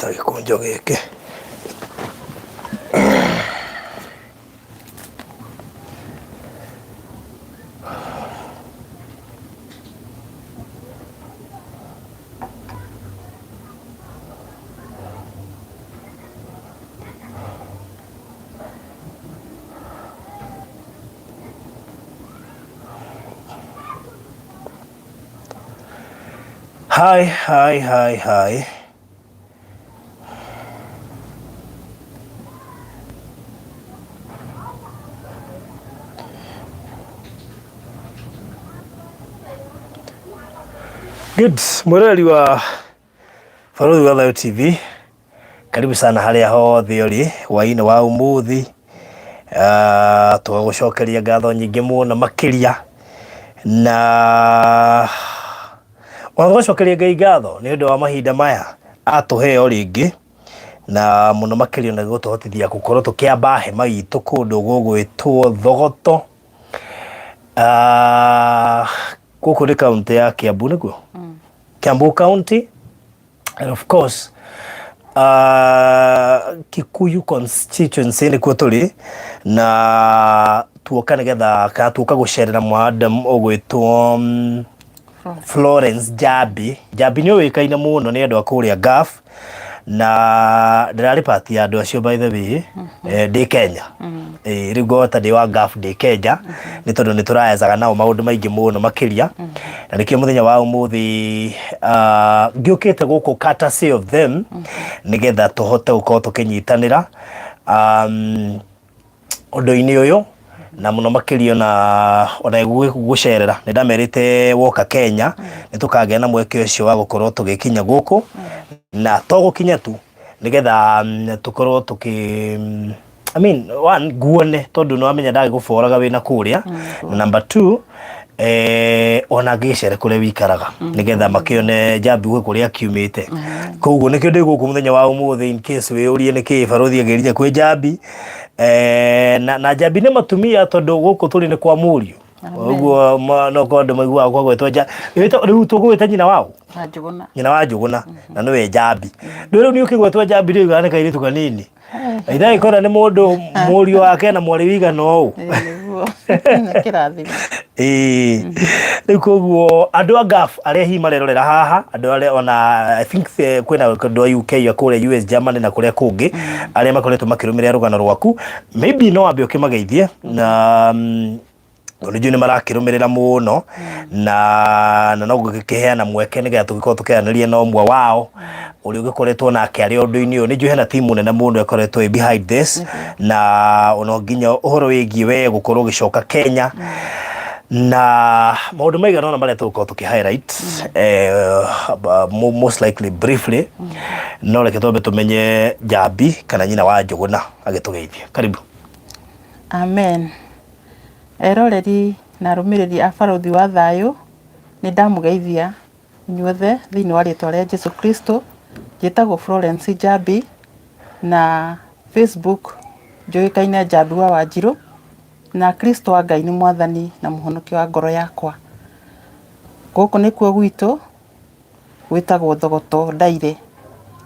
ta gikunjo giki. Hi. Good. Mwereli wa Barũthi wa Thayũ TV. Karibu sana harĩa hothe ũrĩ hwaĩ-inĩ wa ũmũthĩ. Tũgũcokeria ngatho nyingĩ mũno makĩria na tũgũcokeria Ngai ngatho nĩ ũndũ wa mahinda maya atũhe o rĩngĩ na mũno makĩria na gũtũhotithia gũkorwo tũkĩamba hema itũ kũndũ gũgwĩtwo Thogoto. Gũkũ nĩ kaunti ya Kiambu nĩguo? Kiambu County, and of course Kikuyu constituency nĩkuo tũrĩ na tuoka nĩgetha tuoka gũcerera mwadam ũgwĩtwo Florence Njabi. Njabi nĩ ũĩkaine mũno nĩ andũ a kũrĩa Gaf na ndĩrarĩ party ya andũ acio by the way ndĩ Kenya. Rĩu ngota ndĩ wa Gaf ndĩ Kenya nĩ tondũ nĩ tũraezaga nao maũndũ maingĩ mũno makĩria na nĩkĩo mũthenya wa ũmũthĩ ngĩũkĩte gũkũ courtesy of them nĩgetha tũhote gũkorwo tũkĩnyitanĩra ũndũ-inĩ ũyũ na mũno makĩria ona gũcerera nĩ ndamerĩte woka Kenya nĩ tũkagĩa na mweke ũcio wa gũkorwo tũgĩkinya gũkũ na tũgũkinya tu nĩgetha tũkorwo nguone tondũ nĩ wamenya ndagĩgũboraga wĩna kũrĩa. Number 2 ona ngĩcere kũrĩa wĩikaraga nĩgetha makĩone Njabi gwĩ kũrĩa akiumĩte. Koguo nĩkĩo ndĩ gũkũ mũthenya wa ũmũthĩ in case wĩyũrie nĩkĩĩ Barũthi agerire kwĩ Njabi. Na Njabi nĩ matumia tondũ gũkũ tũrĩ nĩ kwa mũriũ. Ũguo no kondo maiguaga kwa gwĩtwo Njabi. Rĩu tũgwĩta nyina wao? Njũgũna. Nyina wa Njũgũna na nĩwe Njabi. Rĩu nĩ ũkĩgwĩtwo Njabi rĩu nĩ kairĩtu kanini. Ithai kora nĩ mũndũ mũriũ wake na mwarĩ wigana ũũ. Kĩrathimo. Rĩu koguo andũ a Gaf arĩa hihi marerorera haha andũ arĩa ona I think kwĩna andũ a UK kũrĩa US Germany na kũrĩa kũngĩ arĩa makoretwo makĩrũmĩrĩra rũgano rwaku maybe no wambe ũkĩmageithie na nĩjũ nĩ marakĩrũmĩrĩra mũno na no gũkĩheana mweke nĩgetha tũgĩkorwo tũkĩaranĩria na ũmwe wao ũrĩa ũgĩkoretwo nake arĩ ũndũ-inĩ ũyũ. Nĩjũ hena timu nene mũno ĩkoretwo behind this na ona nginya ũhoro wĩgiĩ we gũkorwo ũgĩcoka Kenya na maũndũ maigana ona marĩa tũgũkorwo tũkĩ-highlight most likely briefly no reke twambe tũmenye Njabi kana nyina wa Njũgũna agĩtũgeithia. Karibu. Amen. Eroreri na arũmĩrĩri a Barũthi wa Thayũ nĩ ndamũgeithia inyuothe thĩinĩ wa rĩĩtwa rĩa Jesũ Kristo. Njĩtagwo Florence Njabi na Facebook njũĩkaine Njabi wa Wanjirũ na Kristo wa Ngai nĩ mwathani na mũhonokia wa ngoro yakwa. Gũkũ nĩkuo gwitũ gwĩtagwo Thogoto Ndaire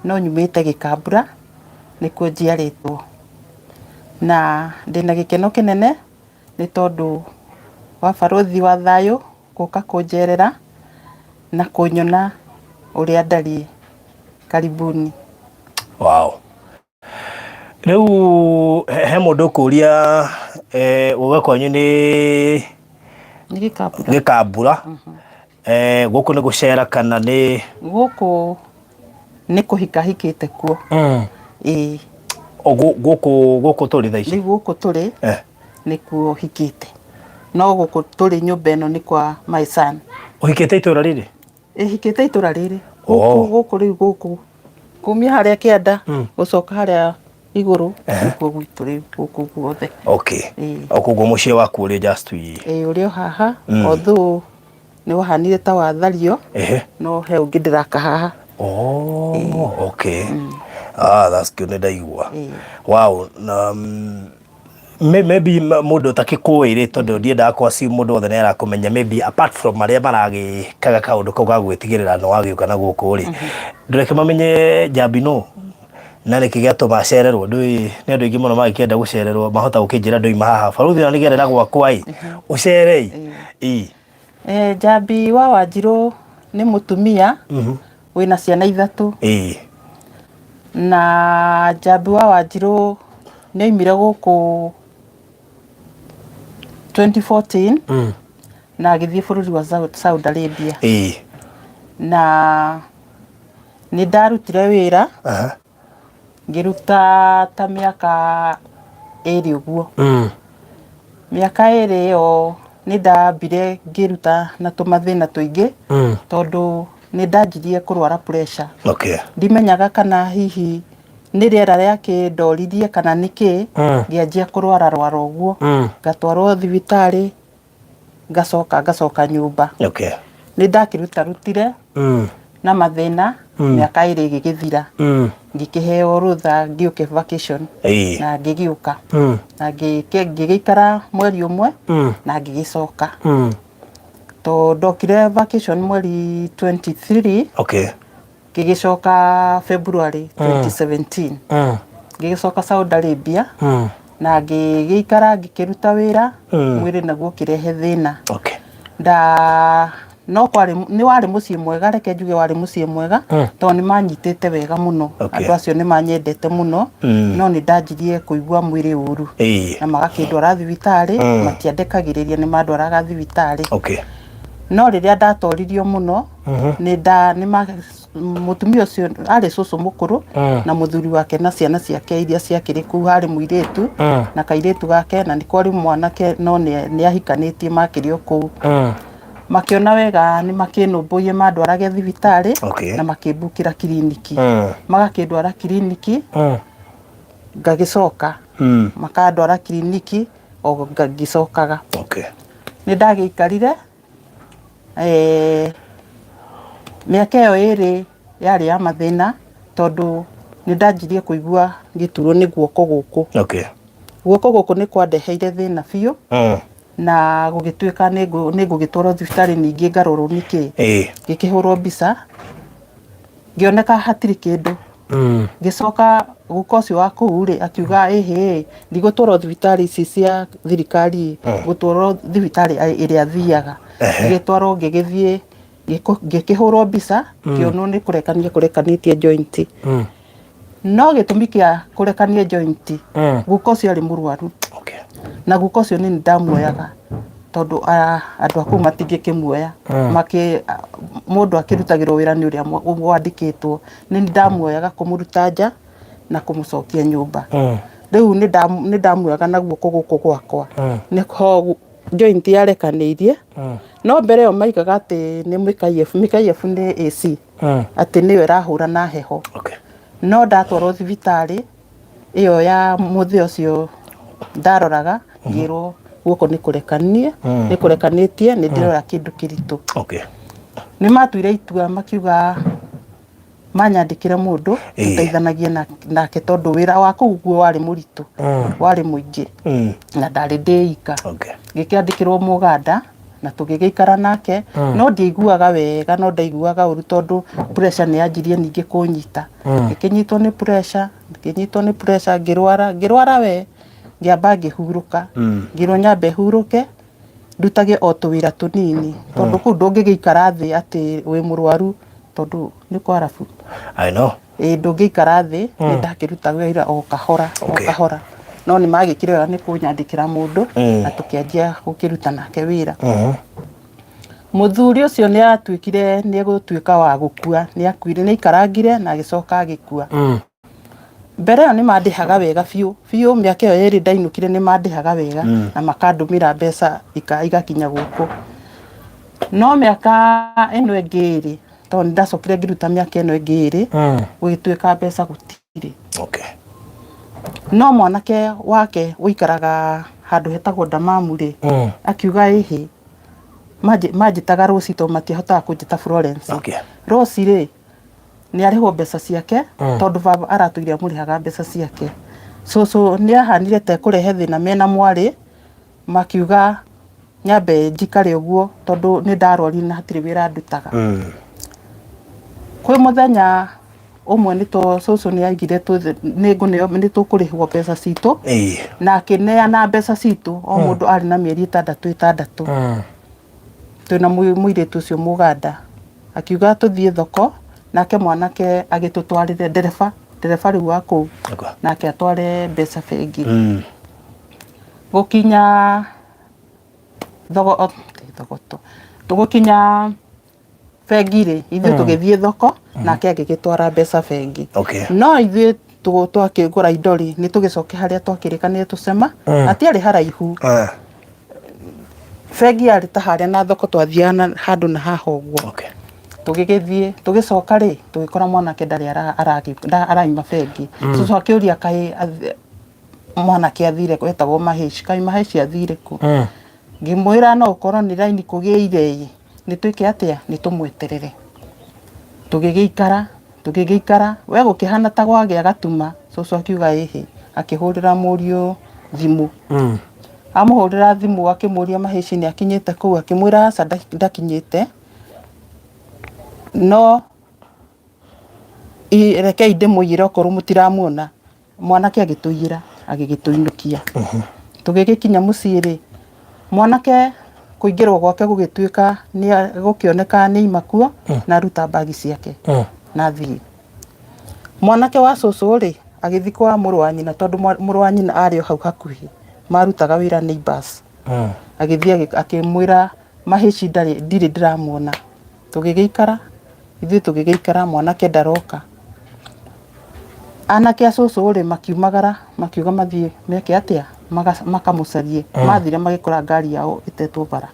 no nyumĩte Gĩkambura nĩkuo njiarĩtwo na ndĩna gĩkeno kĩnene nĩ tondũ wa Barũthi wa Thayũ gũka kũnjerera na kũnyona ũrĩa ndariĩ. Karibuni. Wow. Rĩu he mũndũ kũria gũka kwanyu nĩ Gĩkambura. Gũkũ nĩ gũcera kana nĩ gũkũ nĩ kũhika hikĩte kuo. Gũkũ tũrĩ thaa ici. Rĩu gũkũ tũrĩ nĩkuo hikĩte no gũkũ tũrĩ nyũmba ĩno nĩ kwa my son. Ũhikĩte itũra rĩrĩ? Hikĩte itũra rĩrĩ. Gũkũ rĩu gũkũ kumia harĩa kĩanda gũcoka harĩa igũrũ nĩkuo gwitũ rĩu gũkũ guothe. Okay. Koguo mũciĩ waku ũrĩ just ũrĩ o haha although nĩ wahanire ta wathario no he ũngĩ ndĩraka haha. Okay. That's good. Ndaigua. Wow. Maybe mũndũ ũtakĩkũĩrĩ tondũ ndiendaga kwaci mũndũ othe nĩ arakũmenya maybe apart from marĩa maragĩkaga kaũndũ kau ga gwĩtigĩrĩra no wagĩũka na gũkũ rĩ ndũreke mamenye Njabi no na nä kä gä atå macererwo nä andå aingä må no magä kä gucererwo mahota gå kä njä ra ndå ima haha baruthi na nä gerera gwakwa å cerei Njambi wa Wanjirå nä må tumia wä na ciana 3 na Njambi wa Wanjirå nä oimire gå kå 2014 na agä thiä bå rå ri wa Saudi Arabia na nä ndarutire wä ra ngä ruta ta mä aka 2 å guo mä aka 2 ä yo nä ndambire ngä ruta na tå mathä na tå ingä tondå nä ndanjirie kå rwara pressure ndimenyaga kana hihi nä rä era rä akä ndoririe kana nä kä ngä anjia kå rwara å guo ngatwarwo thibitarä ngacoka nyumba nä ndakä rutire na mathina mä aka 2 gä gä thira ngä kä heo rutha ngä å ke vacation na ngä gä å ka na ngä gä ikara mweri 1 na ngä gä coka to ndokire vacation mweri 23 ngä gä coka February 2017 ngä gä coka Saudi Arabia na ngä gä ikara ngä kä ruta wä ra mwä rä naguo kä rehe thä na no nä warä må ciä mwega reke njuge warä må ciä mwega tondå nä manyitä te wega må no andå acio nä manyendete må no no nä ndanjirie kå igua mwä rä å ru na magakä ndwara thibitarä matiandekagä rä ria nä mandwaraga thibitarä no rä rä a ndatoririo må no må tumia å cio arä cåcå må kå rå na må thuri wake na ciana ciake iria ciakä rä kuu harä må irä tu na kairä tu gake na nä kwarä mwanake no nä ahikanä tie makä rä o kå u makiona wega nä makä nå mbå ie mandwarage thibitarä na makä mbukä ra kiriniki magakä ndwara kiriniki ngagä coka makandwara kiriniki o ngagä cokaga nä ndagä ikarire mä aka ä yo 2 yarä ya mathä na tondå nä ndanjirie kå igua ngä turwo nä guoko gå kå guoko gå kå nä kwandeheire thä na biå na gå gä tuä ka nä ngå gä twarwo thibitarä ningä ngarorwo nä kä ngä kä hå rwo mbica ngä oneka hatirä kä ndå ngä coka gå ka å cio wa kå u rä akiuga ndigå twarwo thibitarä ici cia thirikari gå twarwo thibitarä ä rä a thiaga ngä twarwo ngä gä thiä ngä kä hå rwo mbica kä onwo nä kå rekanä tie joint no gä tå mi kä a kå rekanie joint gå ka å cio arä må rwaru na gå ka å cio nä ndamuoyaga tondå andå a kå u matingä kä muoya må ndå akä rutagä rwo wä ra nä å rä a wandä kä two nä ndamuoyaga kå må ruta nja na kå må cokia nyåmba rä u nä ndamuoyaga na guoko gå kå gwakwa nä ho joint yarekanä irie no mbere ĩyo maigaga atä nä mĩkaiyebu nä AC atä nä yo ĩrahå ra na heho no ndatwarwo thibitarä ä yo ya må thä å cio ndaroraga ngä rwo guoko nä kå rekanä tie nä ndä rora kä ndå kä ritå nä matuire itua makiuga manyandä kä re må ndå tũteithanagie nake tondå wä ra wa kå u guo warä må ritå warä må ingä na ndarä ndä ika ngä kä andä kä rwo Mũganda na tå gä gä ikara nake no ndiaiguaga wega no ndaiguaga å ru tondå pressure nä yanjirie ningä kå nyita ngä kä nyitwo nä pressure ngä rwara we ngä amba ngä hurå ka ngä rwo nyambe hurå ke ndutage o tå wä ra tå nini tondå kå u ndå ngä gä ikara thä atä wä må rwaru tondå nä kwarabu ndå ngä ikara thä nä ndakä ruta wä ra o kahora no nä magä kä wega nä kå nyandä kä ra må ndå na tå kä anjia gå kä ruta nake wä ra må thuri å cio nä atuä kire nä egå tuä ka wa gå kua nä akuire nä ikarangire na agä coka agä kua mbere ĩyo nĩ mandĩhaga wega biũ mä aka ĩyo 2 ndainũkire nĩ mandĩhaga wega na makandũmĩra mbeca igakinya gũkũ no mä aka ĩno ĩngĩ ĩrĩ tondũ nĩ ndacokire ngĩruta mä aka ĩno ĩngĩ ĩrĩ gũgĩtuĩka mbeca gũtirĩ no mwanake wake wĩikaraga handũ hetagwo Damamu rĩ akiuga manjĩtaga Rosi tondũ matiahotaga kũnjĩta Florence Rosi rĩ nä arĩhwo mbeca ciake tondũ baba aratũire amũrĩhaga mbeca ciake cũcũ nĩ ahanire ta kå rehe thĩna mena mwarĩ makiuga nyambe njikare ũguo tondũ nĩ ndarwari na hatirĩ wĩra ndutaga kwĩ mũthenya umwe nĩ to cũcũ nĩ aigire nĩ tũkũrĩhwo mbeca citũ na akĩneana mbeca citũ o mũndũ arĩ na mĩeri 6 twĩna mũirĩtu ũcio Mũganda akiuga tũthiĩ thoko nake mwanake agĩtũtwarĩre ndereba rĩu wa kũu nake atware mbeca bengi gũkinya thogoto tũgũkinya bengi-rĩ ithuĩ tũgĩthiĩ thoko nake agĩgĩtwara mbeca bengi no ithuĩ twakĩgũra indo-rĩ nĩ tũgĩcoke harĩa twakĩrĩkanĩire tũcema atiarĩ haraihu bengi yarĩ ta harĩa na thoko twathiaga handũ na haha ũguo tũgĩgĩthiĩ tũgĩcoka-rĩ tũgĩkora mwanake ndarĩ araima bengi cũcũ akĩũria kaĩ mwanake athire wetagwo Maheshi kaĩ Maheshi athire kũ ngĩmwĩra no ũkorwo nĩ raini kũgĩire nĩ twĩke atĩa nĩ tũmweterere tũgĩgĩikara we gũkĩhana ta gwagĩa gatuma cũcũ akiuga ĩhĩ akĩhũrĩra mũriũ thimũ amũhũrĩra thimũ akĩmũria Maheshi nĩ akinyĩte kũu akĩmwĩra aca ndakinyĩte no rekei ndĩmũiyĩre okorwo mũtiramuona mwanake agĩtũiyĩra agĩgĩtũinũkia tũgĩgĩkinya mũciĩ-rĩ mwanake kũingĩrwo gwake gũgĩtuĩka nĩ gũkĩoneka nĩ imakuo na ruta bagi ciake na thiĩ mwanake wa cũcũ-rĩ agĩthiĩ kwa mũrũ wa nyina tondũ mũrũ wa nyina arĩ o hau hakuhĩ marutaga wĩra neighbors agĩthiĩ akĩmwĩra Maheshi ndirĩ ndĩramuona tũgĩgĩikara mwanake ndaroka anake a cũcũ-rĩ makiuga mathiĩ meke atĩa makamũcarie mathire magĩkora ngari yao ĩtetwo bara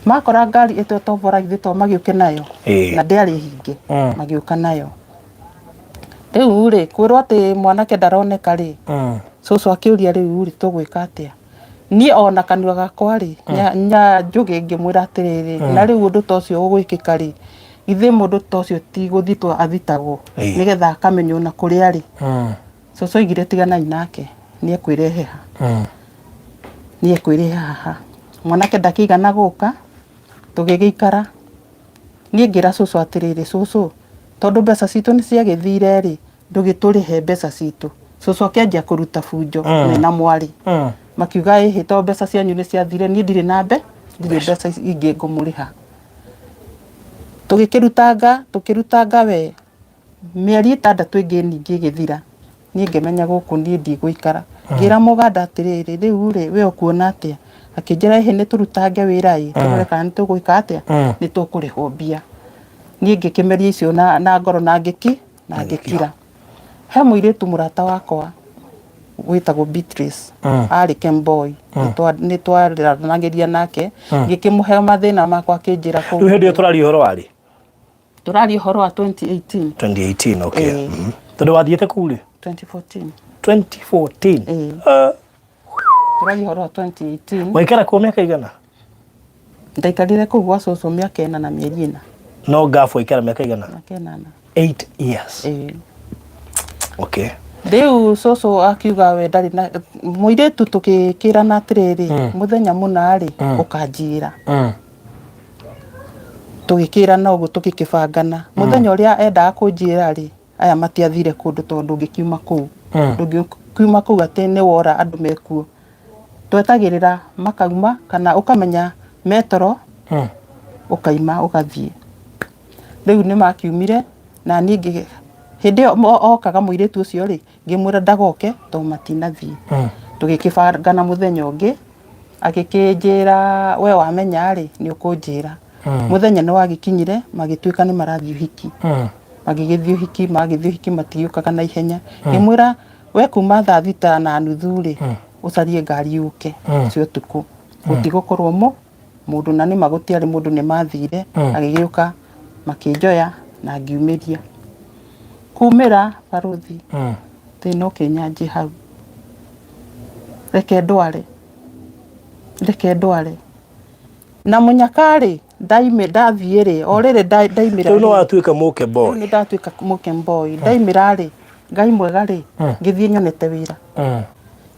makora ngari ĩtetwo bara ithuĩ to magĩũke nayo na ndĩarĩ hinge magĩũka nayo rĩu-rĩ kwĩrwo atĩ mwanake ndaroneka-rĩ cũcũ akĩũria rĩu-rĩ tũgwĩka atĩa niĩ ona kanua gakwa-rĩ njũgĩ ngĩmwĩra atĩrĩrĩ na rĩu ũndũ ta ũcio ũgwĩkĩka-rĩ ithuĩ mũndũ ta ũcio ti gũthitwo athitagwo nĩgetha akamenywo na kũrĩa arĩ cũcũ augire tiganai nake nĩ ekwĩrehe haha mwanake ndakĩigana gũka tũgĩgĩikara niĩ ngĩra cũcũ atĩrĩrĩ cũcũ tondũ mbeca citũ nĩ ciagĩthire-rĩ ndũgĩtũrĩhe mbeca citũ cũcũ akĩanjia kũruta bunjo na mwarĩ makiuga ĩhĩ to mbeca cianyu nĩ ciathire niĩ ndirĩ mbeca ingĩ ngũmũrĩha tũkĩrutanga we mĩeri 6 ĩngĩ ningĩ ĩgĩthira niĩ ngĩmenya gũkũ niĩ ndigũikara ngĩra Mũganda atĩrĩrĩ rĩu-rĩ we ũkuona atĩa akĩnjĩra ĩhĩ nĩ tũrutange wĩra-ĩ tũrore kana nĩ tũgwĩka atĩa nĩ tũkũrĩhwo mbia niĩ ngĩkĩmeria icio na ngoro na ngĩkira he mũirĩtu mũrata wakwa wĩtagwo Beatrice arĩ Kemboi nĩ twaranagĩria nake ngĩkĩmũhe mathĩna makwa akĩnjĩra kũu rĩu hĩndĩ ĩyo tũraria ũhoro wa 2018 okay tondũ wathiĩte kũu-rĩ 2014 tũraria ũhoro wa 2018 waikara kũu mĩaka igana ndaikarire kũu gwa cũcũ mĩaka 4 na mĩeri 4 no ngafu waikara mĩaka igana 8 years okay rĩu cũcũ akiuga we ndarĩ na mũirĩtu tũgĩkĩrana atĩrĩrĩ mũthenya mũna-rĩ ũkanjĩra tũgĩkĩrana ũguo tũgĩkĩbangana mũthenya ũrĩa endaga kũnjĩra-rĩ aya matiathire kũndũ tondũ ndũngĩkiuma kũu atĩ nĩ wora andũ mekuo twetagĩrĩra makauma kana ũkamenya metoro ũkaima ũgathiĩ rĩu nĩ makiumire na niĩ hĩndĩ ĩyo okaga mũirĩtu ũcio-rĩ ngĩmwĩra ndagoke tondũ matinathiĩ tũgĩkĩbangana mũthenya ũngĩ agĩkĩnjĩra we wamenya-rĩ nĩ ũkũnjĩra mũthenya nĩ wagĩkinyire magĩtuĩka nĩ marathiĩ ũhiki magĩgĩthiĩ ũhiki matiũkaga na ihenya ngĩmwĩra we kuma thaa 6:30-rĩ ũcarie ngari yũke cio ũtukũ gũtigũkorwo mũndũ na nĩma gũtiarĩ mũndũ nĩ mathire agĩgĩũka makĩnjoya na ngiumĩria kumĩra baruthi thĩna ũkĩnyanjĩ hau reke ndware na mũnyaka-rĩ ndathiĩ-rĩ o rĩrĩ ndaimĩra rĩu no watuĩka Mũkemboi nĩ ndatuĩka Mũkemboi ndaimĩra-rĩ Ngai mwega-rĩ ngĩthiĩ nyonete wĩra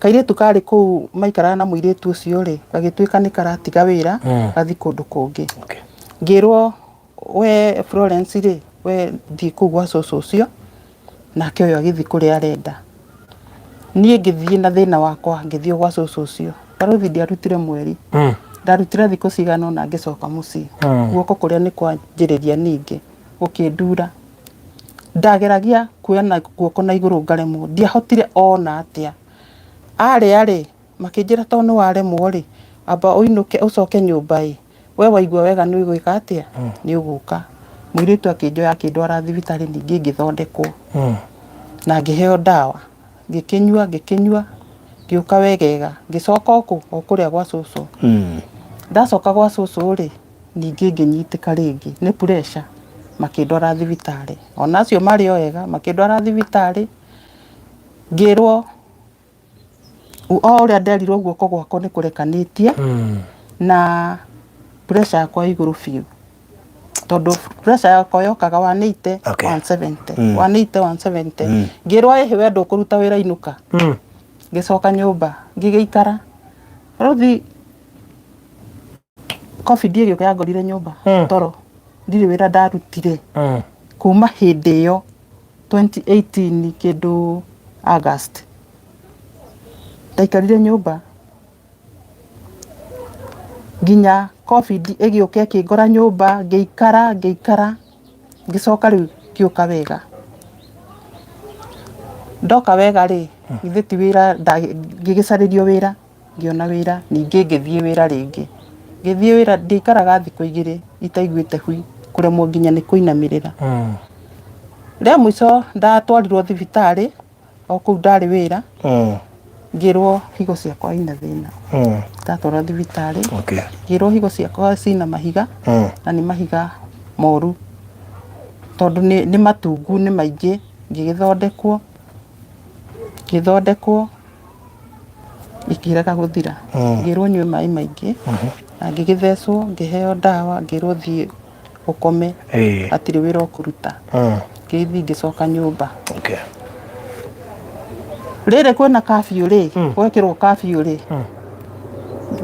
kairĩtu karĩ kũu maikaraga na mũirĩtu ũcio-rĩ gagĩtuĩka nĩ karatiga wĩra gathi kũndũ kũngĩ ngĩrwo we Florence rĩ we thiĩ kũu gwa cũcũ ũcio nake ũyũ agĩthiĩ kũrĩa arenda niĩ ngĩthiĩ na thĩna wakwa ngĩthiĩ gwa cũcũ ũcio barothi ndiarutire mweri ndarutire thikũ cigana ũna ngĩcoka mũciĩ guoko kũrĩa nĩ kwanjĩrĩria ningĩ gũkĩndura ndageragia kuoya na guoko na igũrũ ngaremwo ndiahotire ona atĩa arĩ makĩnjĩra to nĩ waremwo rĩ amba ũinũke ũcoke nyũmba we waigua wega nĩ ũgwĩka atĩa nĩ ũgũka mũirĩtu akĩnjoya akĩndwara thibitarĩ ningĩ ngĩthondekwo na ngĩheo ndawa ngĩkĩnyua ngĩũka wegega ngĩcoka o kũrĩa gwa cũcũ ndacoka gwa cũcũ rĩ ningĩ ngĩnyitĩka rĩngĩ nĩ pressure makĩndwara thibitarĩ ona acio marĩ o wega makĩndwara thibitarĩ ngĩrwo ũrĩa nderirwo guoko gwakwa nĩ kũrekanĩtie na pressure yakwa igũrũ biũ tondũ pressure yakwa yokaga 180 170 170 ngĩrwo ĩhĩ wenda kũruta wĩra inũka ngĩcoka nyũmba ngĩgĩikara rothi COVID ĩgĩũka yangorire nyũmba toro ndirĩ wĩra ndarutire kuma hĩndĩ ĩyo 2018 kĩndũ August ndaikarire nyũmba nginya COVID ĩgĩũka ĩkĩngora nyũmba ngĩikara ngĩcoka rĩu ngĩũka wega ndoka wega rĩ ithe ti wĩra ngĩgĩcarĩrio wĩra ngĩona wĩra ningĩ ngĩthiĩ wĩra rĩngĩ ngĩthiĩ wĩra ndikaraga thikũ igĩrĩ itaiguĩte hui kũremwo nginya nĩ kũinamĩrĩra rĩa mũico ndatwarirwo thibitarĩ o kũu ndarĩ wĩra ngĩrwo higo ciakwa ina thĩna ndatwarwo thibitarĩ ngĩrwo higo ciakwa cina mahiga na nĩ mahiga moru tondũ nĩ matungu nĩ maingĩ ngĩgĩthondekwo ikĩrega gũthira ngĩrwo nyue maĩ maingĩ na ngĩgĩthecwo ngĩheo ndawa ngĩrwo thiĩ ũkome atirĩ wĩra ũkũruta ngĩthiĩ ngĩcoka nyũmba rĩrĩ kwĩna kabiũ rĩ gwekĩrwo kabiũ rĩ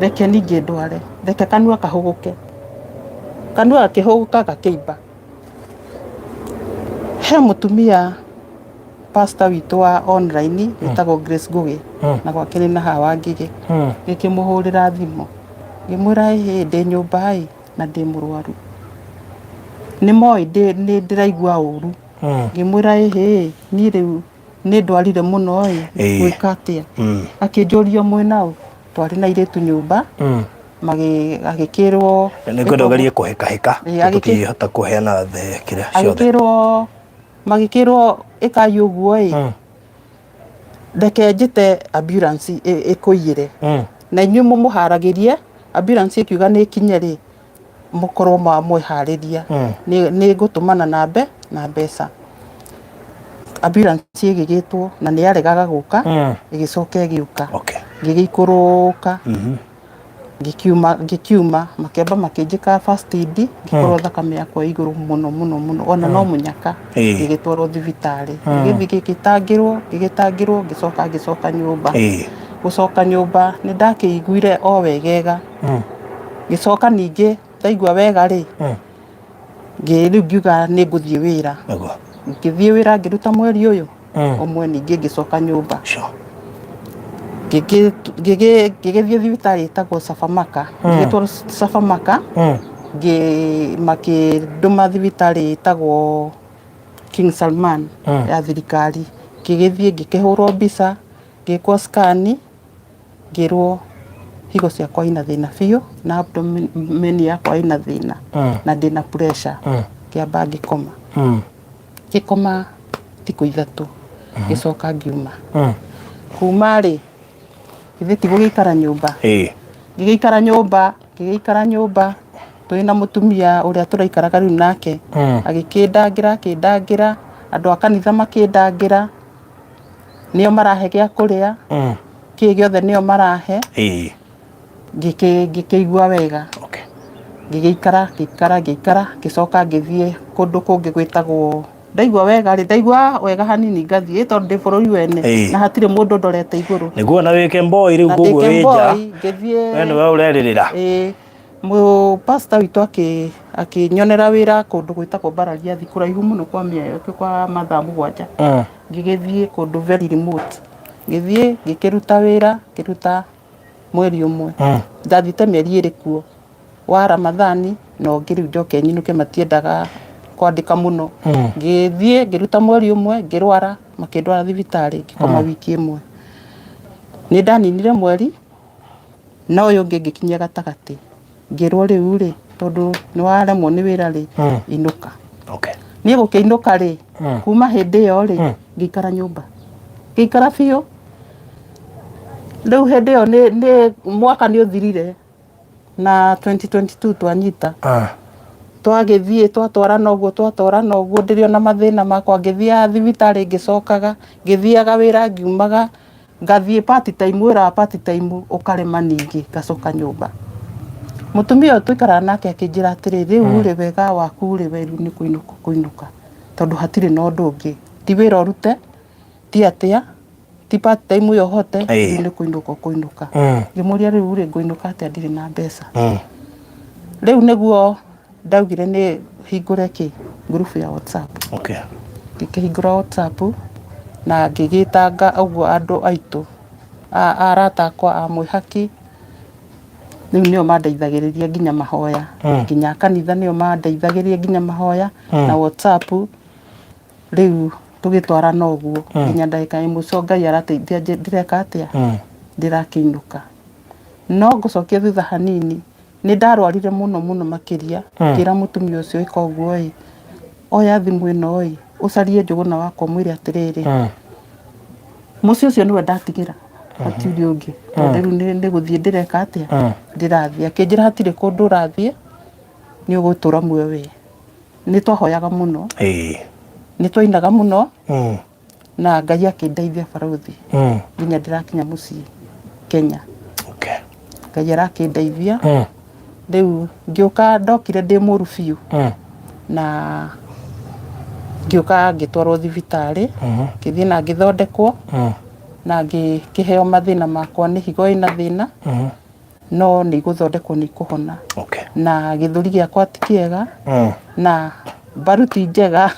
reke ningĩ ndware reke kanua kahũgũke kanua gakĩhũgũka gakĩimba he mũtumia pastor witũ wa online wĩtagwo Grace Ngũgĩ na gwake nĩ na hawa ngigĩ ngĩkĩmũhũrĩra thimũ ngĩmwĩra ndĩ nyũmba na ndĩ mũrwaru nĩ moĩ nĩ ndĩraigua ũru ngĩmwĩra niĩ rĩu nĩ ndwarire mũno gwĩka atĩa akĩnjũria mwena ũũ twarĩ na airĩtu nyũmba agĩkĩrwo nĩ ngwendogerie kũhĩkahĩka tũkĩhota kũheana kĩrĩa ciothe magĩkĩrwo ĩkai ũguo reke njĩte ambulance ĩkũiyĩre na inyuĩ mũmũharagĩrie ambulance ĩkiuga nĩ ikinye rĩ mũkorwo mwĩharĩria nĩ ngũtũmana na mbeca ambulance ĩgĩgĩtwo na nĩ yaregaga gũka ĩgĩcoka ĩgĩũka ngĩgĩikũrũka ngĩkiuma makĩamba makĩnjĩka first aid ngĩkorwo thakame yakwa igũrũ mũno ona no mũnyaka ngĩgĩtwarwo thibitarĩ ngĩgĩtangĩrwo ngĩcoka nyũmba gũcoka nyũmba nĩ ndakĩiguire o wegega ngĩcoka ningĩ ndaigua wega rĩ rĩu ngiuga nĩ ngũthiĩ wĩra ngĩthiĩ wĩra ngĩruta mweri ũyũ ũmwe ningĩ ngĩcoka nyũmba ngĩgĩthiĩ thibitarĩ ĩtagwo Safamaka ngĩgĩtwarwo Safamaka makĩndũma thibitarĩ ĩtagwo King Salman ya thirikari ngĩgĩthiĩ ngĩkĩhũrwo mbica ngĩkwo scan ngĩrwo higo ciakwa ina thĩna biũ na abdomen yakwa ina thĩna na ndĩna pressure ngĩamba ngĩkoma thikũ ithatũ ngĩcoka ngiuma kuma rĩ ithe ti gũgĩikara nyũmba ngĩgĩikara nyũmba tũrĩ na mũtumia ũrĩa tũraikaraga rĩu nake akĩndangira andũ a kanitha makĩndangĩra nĩo marahe gĩa kũrĩa kĩ gĩothe nĩo marahe ngĩkĩigua wega ngĩgĩikara ngĩcoka ngĩthiĩ kũndũ kũngĩ gwĩtagwo ndaigua wega hanini ngathiĩ tondũ ndĩ bũrũri wene na hatirĩ mũndũ ndorete igũrũ nĩguo na wĩke mboi rĩu kũguo wĩ nja ngĩthiĩ we nĩwe ũrerirĩra pastor witũ akinyonera wira kundu gwitagwo Barariathi kuraihu muno kwa mĩayo kwa mathaa 7 ngigithie kundu very remote ngithie ngikiruta wira kiruta mweri umwe ndathite mĩeri ĩrĩ kuo wa Ramadhani no ngiriu njoke nyinuke matiendaga kwandika muno ngithie ngiruta mweri umwe ngirwara makindwara thibitari ngikoma wiki imwe ni ndaninire mweri na uyu ngikinyia gatagati ngirwo riu ri tondu ni waremwo ni wira ri inuka ni gukiinuka ri kuma hindi yo ri ngikara nyumba ngikara biu riu hindi yo ni mwaka ni uthirire na 2022 twanyita twagithie twatwarana uguo ndirio na mathina makwa ngithia thibitari ngicokaga ngithiaga wira ngiumaga ngathie party time wira party time ukarema ningi ngacoka nyumba mutumia twikara nake akinjira atiri riu ri wega waku ri weru ni kuinuka tondu hatire no ndungi ti wira urute ti atia ti party time yo hote ni kuinuka ngimuria riu ri nguinuka atia ndiri na mbeca riu niguo ndaugire ni hingure group ya WhatsApp ngikihingura WhatsApp na ngigitanga uguo andu aitu arata akwa a mwihaki riu nio mandeithagiriria nginya mahoya nginya kanitha nio mandeithagiriria nginya mahoya na WhatsApp riu tugitwarana uguo nginya ndagika imwe Ngai arateithia ndireka atia ndirakiinuka no ngucokia thutha hanini ni ndarwarire muno makiria kira mutumia ucio ika uguo oya thimu ino ucarie njuguna wakwa mwire atiriri muci ucio niwe ndatigira atiuri ungi riu ni guthie ndireka atia ndirathie akinjira hatire kundu urathie ni ugutura muoyo we ni twahoyaga muno ni twainaga muno na Ngai akindeithia baruthi nginya ndirakinya mucii Kenya Ngai arakindeithia riu ngiuka ndokire ndi muru biu na ngiuka ngitwarwo thibitari ngithie na ngithondekwo na ngikiheo mathina makwa ni higo ina thina no ni guthondekwo ni kuhona na githuri giakwa ti kiega na baruti njega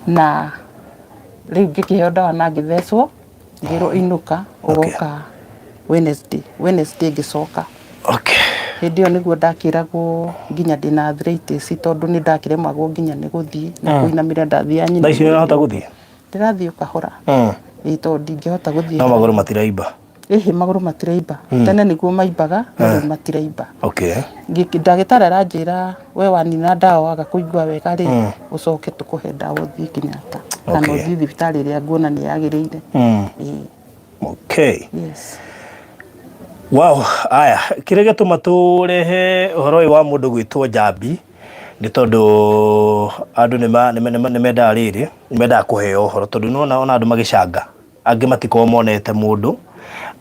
na riu ngikiheo dawa na ngithecwo ngiro inuka ugoka Wednesday ngicoka hindi yo niguo ndakiragwo nginya ndina arthritis tondu ni ndakiremagwo nginya ni guthie na kuinamira ndathia nyina ndaicio urahota guthie ndirathie ukahora tondu ndingihota guthie no maguru matiraimba maguru matiraimba tene niguo maimbaga no matiraimba ndagitari aranjira we wanina ndawa waga kuigua wega ri ucoke tukuhe ndawa uthie Kenyatta kana uthie thibitari iria nguona ni yagiriire yes. Wow, aya kire gituma turehe uhoro wa mundu gwitwo Njambi ni tondu andu ni menda riri menda kuheo uhoro tondu nona ona andu magicanga angi matiko monete mundu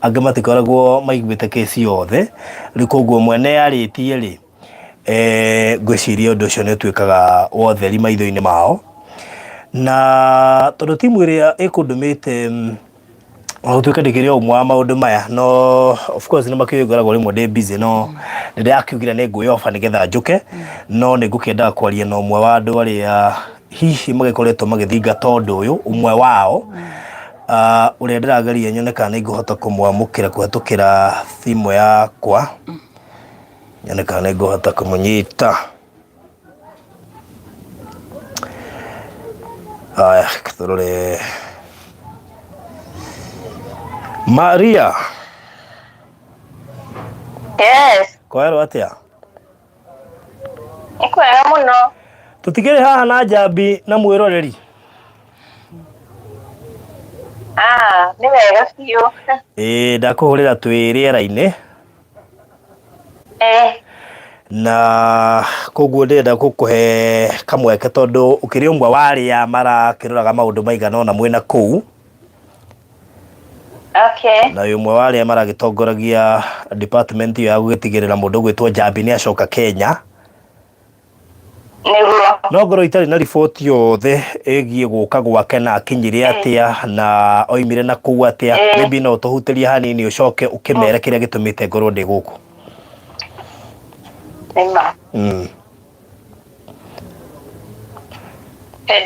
angi matikoragwo maiguite kesi yothe rikuguo mwene aritie ri ngwiciria undu ucio ni twikaga wotheri maitho-ini mao na tondu timu iria ikundumite tuika ndikiria umwe wa maundu maya no of course ni makiyogoragwo rimwe ndi busy no ndirakiugira ni nguyofa nigetha njuke no ni ngukiendaga kwaria na umwe wa andu aria hihi magikoretwo magithinga tondu uyu umwe wao uria ndirageria nyone kana nguhota kumwamukira kuhatukira thimu yakwa nyone kana nguhota kumunyita aya kitorore Maria. Yes. Kwero atia? Ikwega muno. Tutigire haha na Njambi na mwiroreri. Ni wega biu. Ndakuhurira twi riera-ini. Na koguo ndenda gukuhe kamweke tondu ukiri umwe waria marakiruraga maundu maigana ona mwina kuu. Na umwe waria maragitongoragia department ya gugitigirira mundu gwitwo Njambi ni acoka Kenya. No ngoro itari na report yothe egie guka gwake na akinyire atia na oimire na kuu atia maybe no tuhutiria hanini ucoke ukimere kiria gitumite ngoro ndi guku. Nema.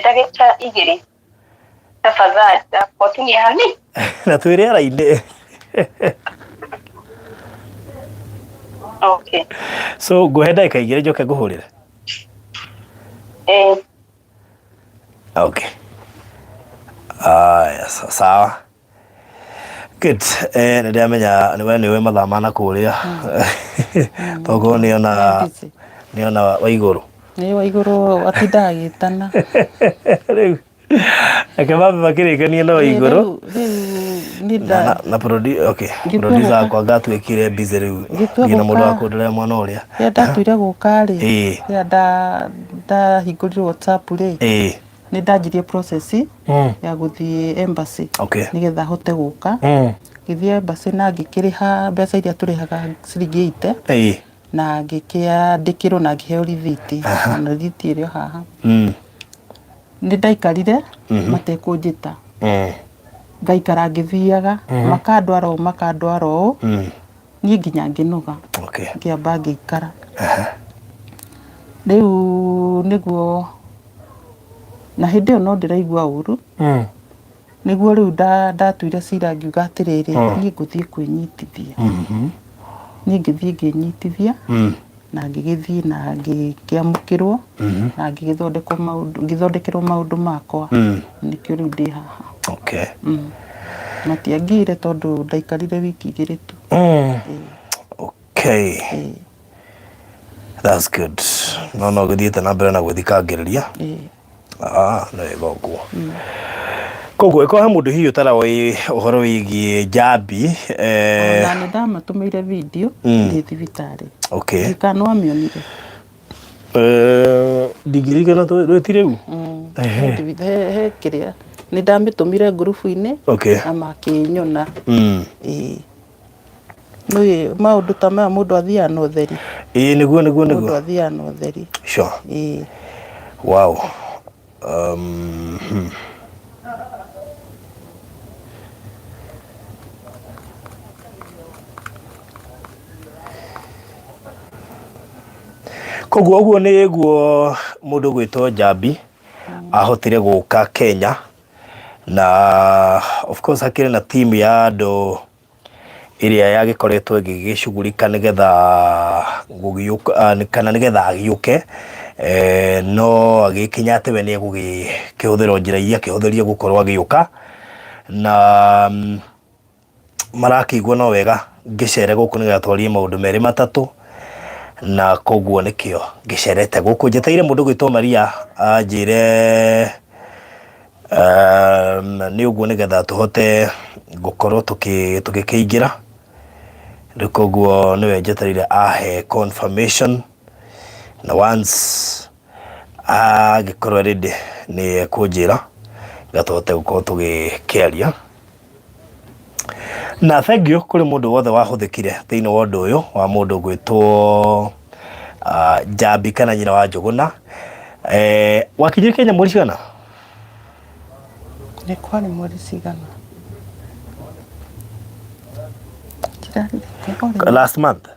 Ndagĩka igĩrĩ tafadhali potinia hani na twĩre ara-inĩ. Okay. So ngũhe ndagĩka igĩrĩ njoke ngũhũrĩre. Okay. Sawa. Good. Nĩndĩramenya nĩwe nĩwe mathaa ma nakũrĩa. Toguo nĩona Waigũrũ. Nĩ Waigũrũ atindaga agĩtana. Rĩu ake mambe makĩrĩkanie na Waigũrũ. Na producer akwa ngatuĩkire busy rĩu. Nginya mũndũ wa kũndĩra mwana ũrĩa. Rĩrĩa ndatuire gũka rĩ. Rĩrĩa ndahingũrire WhatsApp rĩ. Nĩ ndanjirie process ya gũthiĩ embassy. Nĩgetha hote gũka. Ngĩthiĩ embassy na ngĩkĩrĩha mbeca iria tũrĩhaga ciringi 80. Na ngĩkĩandĩkĩrwo na ngĩheo rithiti. Na rithiti ĩrĩ o haha. Nĩ ndaikarire matekũnjĩta. Ngaikara ngĩthiaga makandwara ũũ. Niĩ nginya ngĩnoga. Ngĩamba ngĩikara. Rĩu nĩguo na hĩndĩ ĩyo no ndĩraigua ũru. Nĩguo rĩu ndatuire cira ngiuga atĩrĩrĩ niĩ ngũthiĩ kwĩnyitithia. Niĩ ngĩthiĩ ngĩnyitithia na ngĩgĩthiĩ na ngĩamũkĩrwo na ngĩthondekerwo maũndũ makwa. Nĩkĩo rĩu ndĩ haha. Matiangire tondũ ndaikarire wiki igĩrĩ tu. Okay. That's good. No gũthiĩte na mbere na gwĩthikangĩrĩria. Nĩ wega ũguo. Koguo ĩkorwo he mũndũ hihi ũtarawĩ ũhoro wĩgiĩ Njambi. Na nĩ ndamatũmĩire video ndĩ thibitarĩ. Ndikano amĩonire. Ndingĩririkana twĩtire rĩu. He kĩrĩa nĩ ndamĩtũmire ngurubu-inĩ na makĩnyona. Nĩ maũndũ ta maya mũndũ athiaga na ũtheri. Nĩguo. Mũndũ athiaga na ũtheri. Sure. Wow. Koguo ũguo nĩguo mũndũ gwĩtwo Njambi ahotire gũka Kenya, na of course hakĩrĩ na team ya andũ ĩrĩa yagĩkoretwo ĩgĩgĩcugurika nĩgetha gũgĩũka kana nĩgetha agĩũke. No agĩkinya atĩ we nĩ egũkĩhũthĩra njĩra iria akĩhũthĩrie gũkorwo agĩũka, na marakĩigua no wega ngĩcere gũkũ nĩgetha twarie maũndũ merĩ matatũ, na koguo nĩkĩo ngĩcerete gũkũ. Njeteire mũndũ gwĩtwo Maria anjĩre nĩ ũguo nĩgetha tũhote gũkorwo tũgĩkĩingĩra. Rĩu koguo nĩwe njetereire ahe confirmation, na once agĩkorwo ready nĩ ekũnjĩra gatũhote gũkorwo tũgĩkĩaria. Na thank you kũrĩ mũndũ wothe wahũthĩkire thĩinĩ wa ũndũ ũyũ wa mũndũ gwĩtwo Njambi kana nyina wa Njũgũna. Wakinyire Kenya mweri cigana? Nĩ kwarĩ mweri cigana? Last month.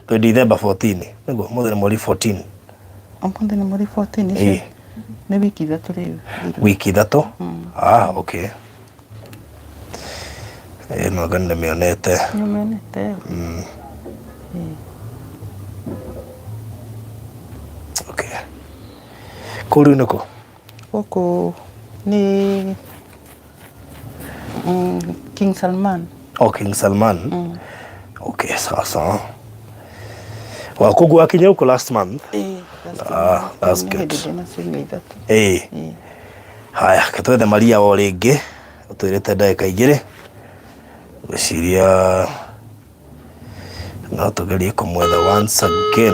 December 14. Nĩguo mũthenya nĩ mweri 14. Ũmũthĩ nĩ mweri 14. Nĩ wiki ithatũ rĩu. Wiki ithatũ? Okay. No ngani nĩmĩonete. Nĩmĩonete. Okay. Kũu rĩu nĩkũ? Gũkũ nĩ King Salman. King Salman. Okay, sawa. Koguo wakinya gũkũ last month? That's good. Haya, ketwethe Maria o rĩngĩ ũtwĩrĩte ndagĩka igĩrĩ. Gwĩciria no tũgerie kũmwetha once again.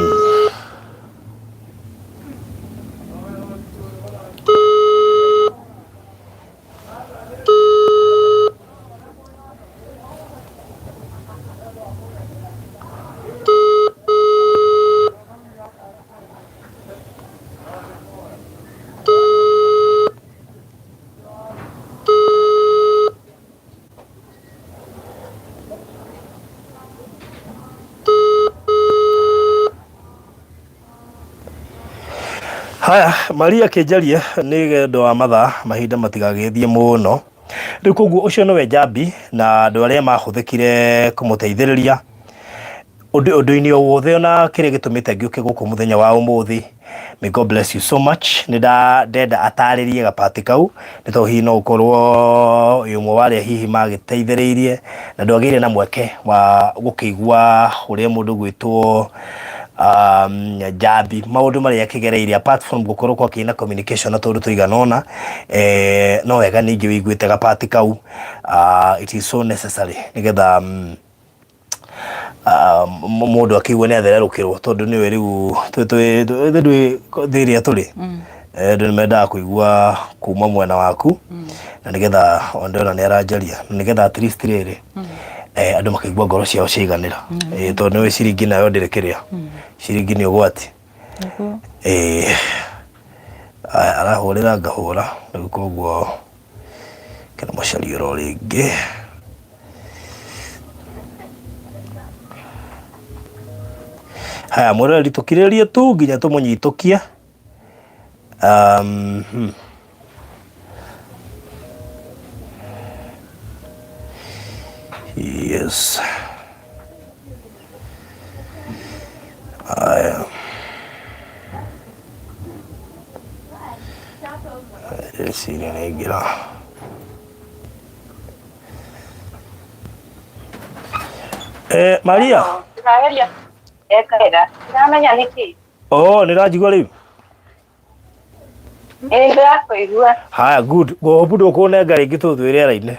Haya, Maria Kijaria nĩ gendo wa mathaa mahinda matigagĩthie mũno. Rĩu koguo ũcio nĩwe Njambi na andũ arĩa mahũthĩkire kũmũteithĩrĩria ũndũ-inĩ o wothe ona kĩrĩa gĩtũmĩte ngĩũke gũkũ mũthenya wa ũmũthĩ. May God bless you so much. Ndenda atarĩrie gapati kau nĩ tondũ hihi no ũkorwo ũmwe wa arĩa hihi magĩteithĩrĩirie na ndwagĩire na mweke wa gũkĩigua ũrĩa mũndũ gwĩtwo Njambi maũndũ marĩa akĩgereire apart from gũkorwo kwa kĩna communication na tondũ tũiganona no wega ningĩ wĩiguĩte gapati kau. It is so necessary nĩgetha mũndũ akĩigua nĩ athererũkĩrwo tondũ nĩwe rĩu thĩrĩa tũrĩ andũ nĩmendaga kũigua kuma mwena waku na nĩgetha ona nĩ aranjaria na nĩgetha at least rĩrĩ andũ makaigua ngoro ciao ciaiganĩra tondũ nĩwe ciringi nayo ndĩrĩ kĩrĩa ciringi nĩ ũgwati. Arahũrĩra ngahũra rĩu koguo kena mũcaria oro rĩngĩ. Haya mũreri tũkirĩrie tu nginya tũmũnyitũkie. Yes. Haya. Siri nĩaingĩra. Maria. Ndĩramenya nĩkĩ? Nĩranjigua rĩu. Ndĩrakũigua. Haya good. Ngombu ndũkũnenga rĩngĩ tũtũ rĩera-inĩ.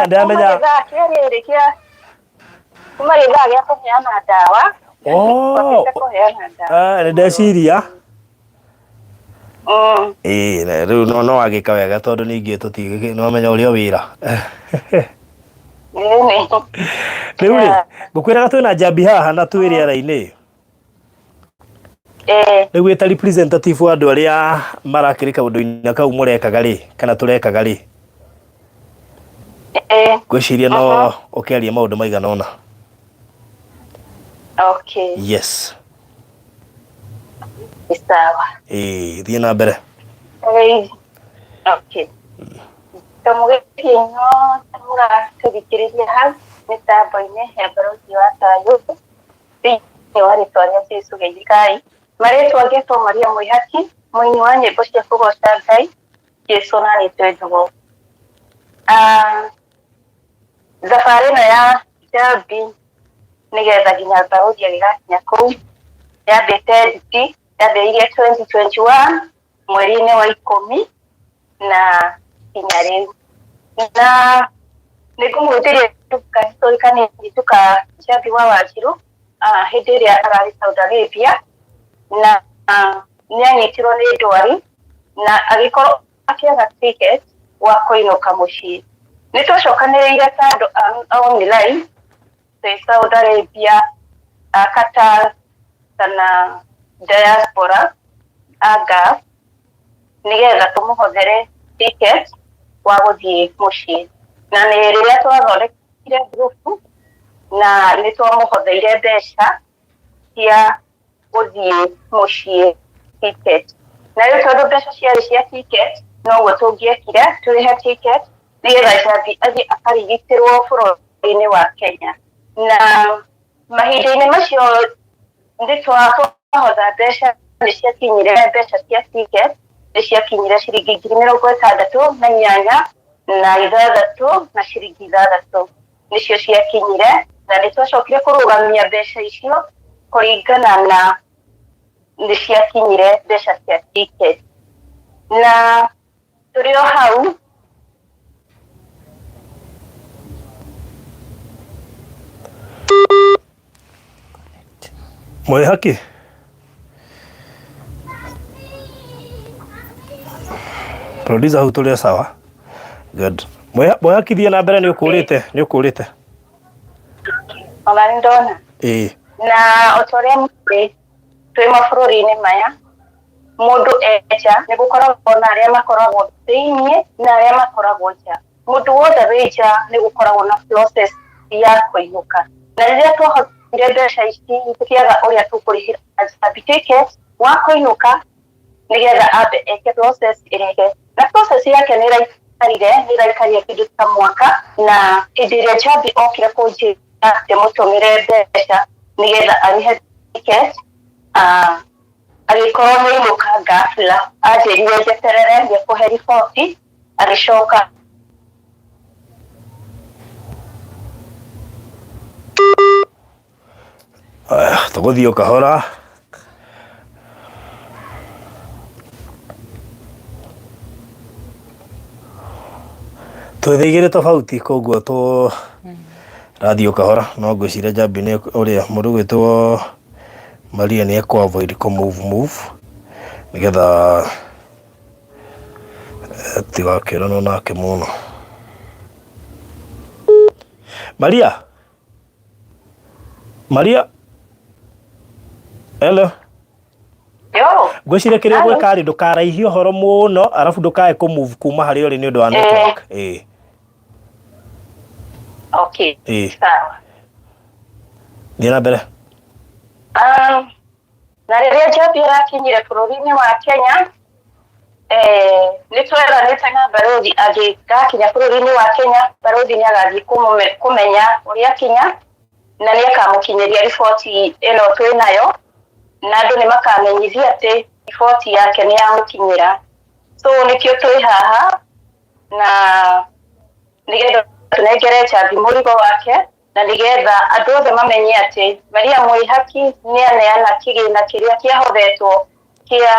Ndamenya kuma gĩthaa gĩa kũheana ndawa. Nĩndeciria. Rĩu no wagĩka wega tondũ ningĩ tũtigĩ nĩwamenya ũrĩa wĩra. Rĩu rĩ ngũkwĩraga twĩna Njambi haha na twĩ rĩera-inĩ. Rĩu wĩ ta representative wa andũ arĩa marakĩrĩ kaũndũ-inĩ kau mũrekaga rĩ kana tũrekaga rĩ. Ngwĩciria no ũkĩaria maũndũ maigana ũna. Okay. Yes. Sawa. Thiĩ na mbere. Okay. Tũmũgĩkinywo tũgĩkĩrĩria hau mĩtambo-inĩ ya Barũthi wa Thayũ thĩinĩ wa rĩtwa rĩa Jesũ Ngai. Marĩtwa ngetwo Maria Mwĩhaki mũini wa nyĩmbo cia kũgoca Ngai Jesũ na nĩtwendagwo. Thabarĩ ĩno ya Njambi nĩgetha nginya Barũthi agĩgakinya kũu yambĩte nditi yambĩrĩirie 2021 mweri-inĩ wa 10 na nginya rĩu na nĩngũmwĩtĩria tũkanini tuka Njambi wa Wanjirũ hĩndĩ ĩrĩa ararĩ Saudi Arabia na nĩanyitirwo nĩ ndwari na agĩkorwo akĩaga ticket wa kũinũka mũciĩ. Nĩtwacokanĩrĩire ta andũ online twĩ Saudi Arabia, Qatar kana diaspora Gulf nĩgetha tũmũhothere ticket wa gũthiĩ mũciĩ. Na nĩ rĩrĩa twathondekire group na nĩtwamũhotheire mbeca cia gũthiĩ mũciĩ ticket. Na rĩu tondũ mbeca ciarĩ cia ticket noguo tũngĩekire tũrĩhe ticket nĩgetha Njambi athiĩ akarigitĩrwo bũrũri-inĩ wa Kenya. Na mahinda-inĩ macio nĩtwahotha mbeca nĩciakinyire mbeca cia ticket nĩciakinyire ciringi 68,000 na 6 na ciringi 6 nĩcio ciakinyire na nĩtwacokire kũrũgamia mbeca icio kũringana na nĩciakinyire mbeca cia ticket. Na tũrĩ o hau Mwĩhaki. Producer hau tũrĩ sawa. Good. Mwĩhaki thiĩ na mbere nĩũkũrĩte. Ona nĩndona. Na otorĩa twĩ mabũrũri-inĩ maya mũndũ eja nĩgũkoragwo na arĩa makoragwo thĩinĩ na arĩa makoragwo nja. Mũndũ wothe wĩ nja nĩgũkoragwo na process ya kũinũka. Na rĩrĩa twahotire mbeca ici tũkĩaga ũrĩa tũkũrĩhĩra Njambi ticket wa kũinũka nigetha ambe eke process ĩrĩke, na process yake nĩ ĩraikarire kĩndũ ta mwaka, na hĩndĩ ĩrĩa Njambi okire kũnjĩra ndĩmũtũmĩre mbeca nigetha arĩhe ticket, agĩkorwo nĩainũka ghafla, anjĩrire njeterere nĩekũhe riboti, agĩcoka tũgũthiĩ kahora. Twĩthĩigĩre tofauti koguo rathiĩ kahora, no ngwĩciria Njambi nĩ ũrĩa mũndũ gwĩtwo Maria nĩ avoid move nigetha tigakĩranwo nake mũno. Maria hello. Yo. Ngwĩciria kĩrĩa gwĩka rĩ ndũkaraihie ũhoro mũno, arabu ndũkae move kuma harĩa ũrĩ nĩ ũndũ wa network. Okay. Sawa. Thiĩ na mbere. Na rĩrĩa Njambi arakinyire bũrũri-inĩ wa Kenya, nĩ tweranĩte na Barũthi angĩgakinya bũrũri-inĩ wa Kenya, Barũthi nĩagathiĩ kũmenya ũrĩa kinya, na nĩakamũkinyĩria riboti ĩno twĩnayo, na andũ nĩmakamenyithia atĩ riboti yake nĩyamũkinyĩra. So nĩkĩo twĩ haha, na nĩgetha tũnengere Njambi mũrigo wake, na nigetha andũ othe mamenye atĩ Maria Mwĩhaki nĩaneana kĩgĩna kĩrĩa kĩahothetwo kĩa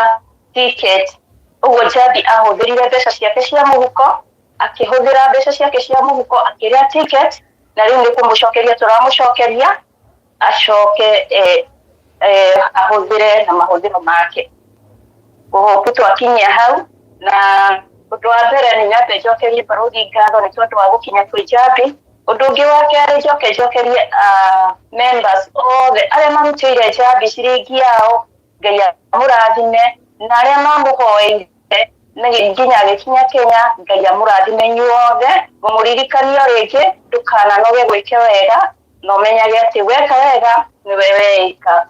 ticket. Ũguo Njambi ahũthĩrire mbeca ciake cia mũhuko, akĩhũthĩra mbeca ciake cia mũhuko akĩrĩa ticket, na rĩu nĩ kũmũcokeria tũramũcokeria acoke ahũthĩre na mahũthĩro make. Ũguo twakinyia hau, na ũndũ wa mbere nĩ nyambe njokerie Barũthi ngatho nĩ tondũ wa gũkinya kwĩ Njambi. Ũndũ ũngĩ wa kerĩ njokerie members othe arĩa marutĩire Njambi ciringi yao, Ngai amũrathime, na arĩa mamũhoeire nginya agĩkinya Kenya, Ngai amũrathime inyuothe. Ngũmũririkanio rĩngĩ ndũkananoge gwĩke wega, na ũmenyage atĩ weka wega nĩwe weika,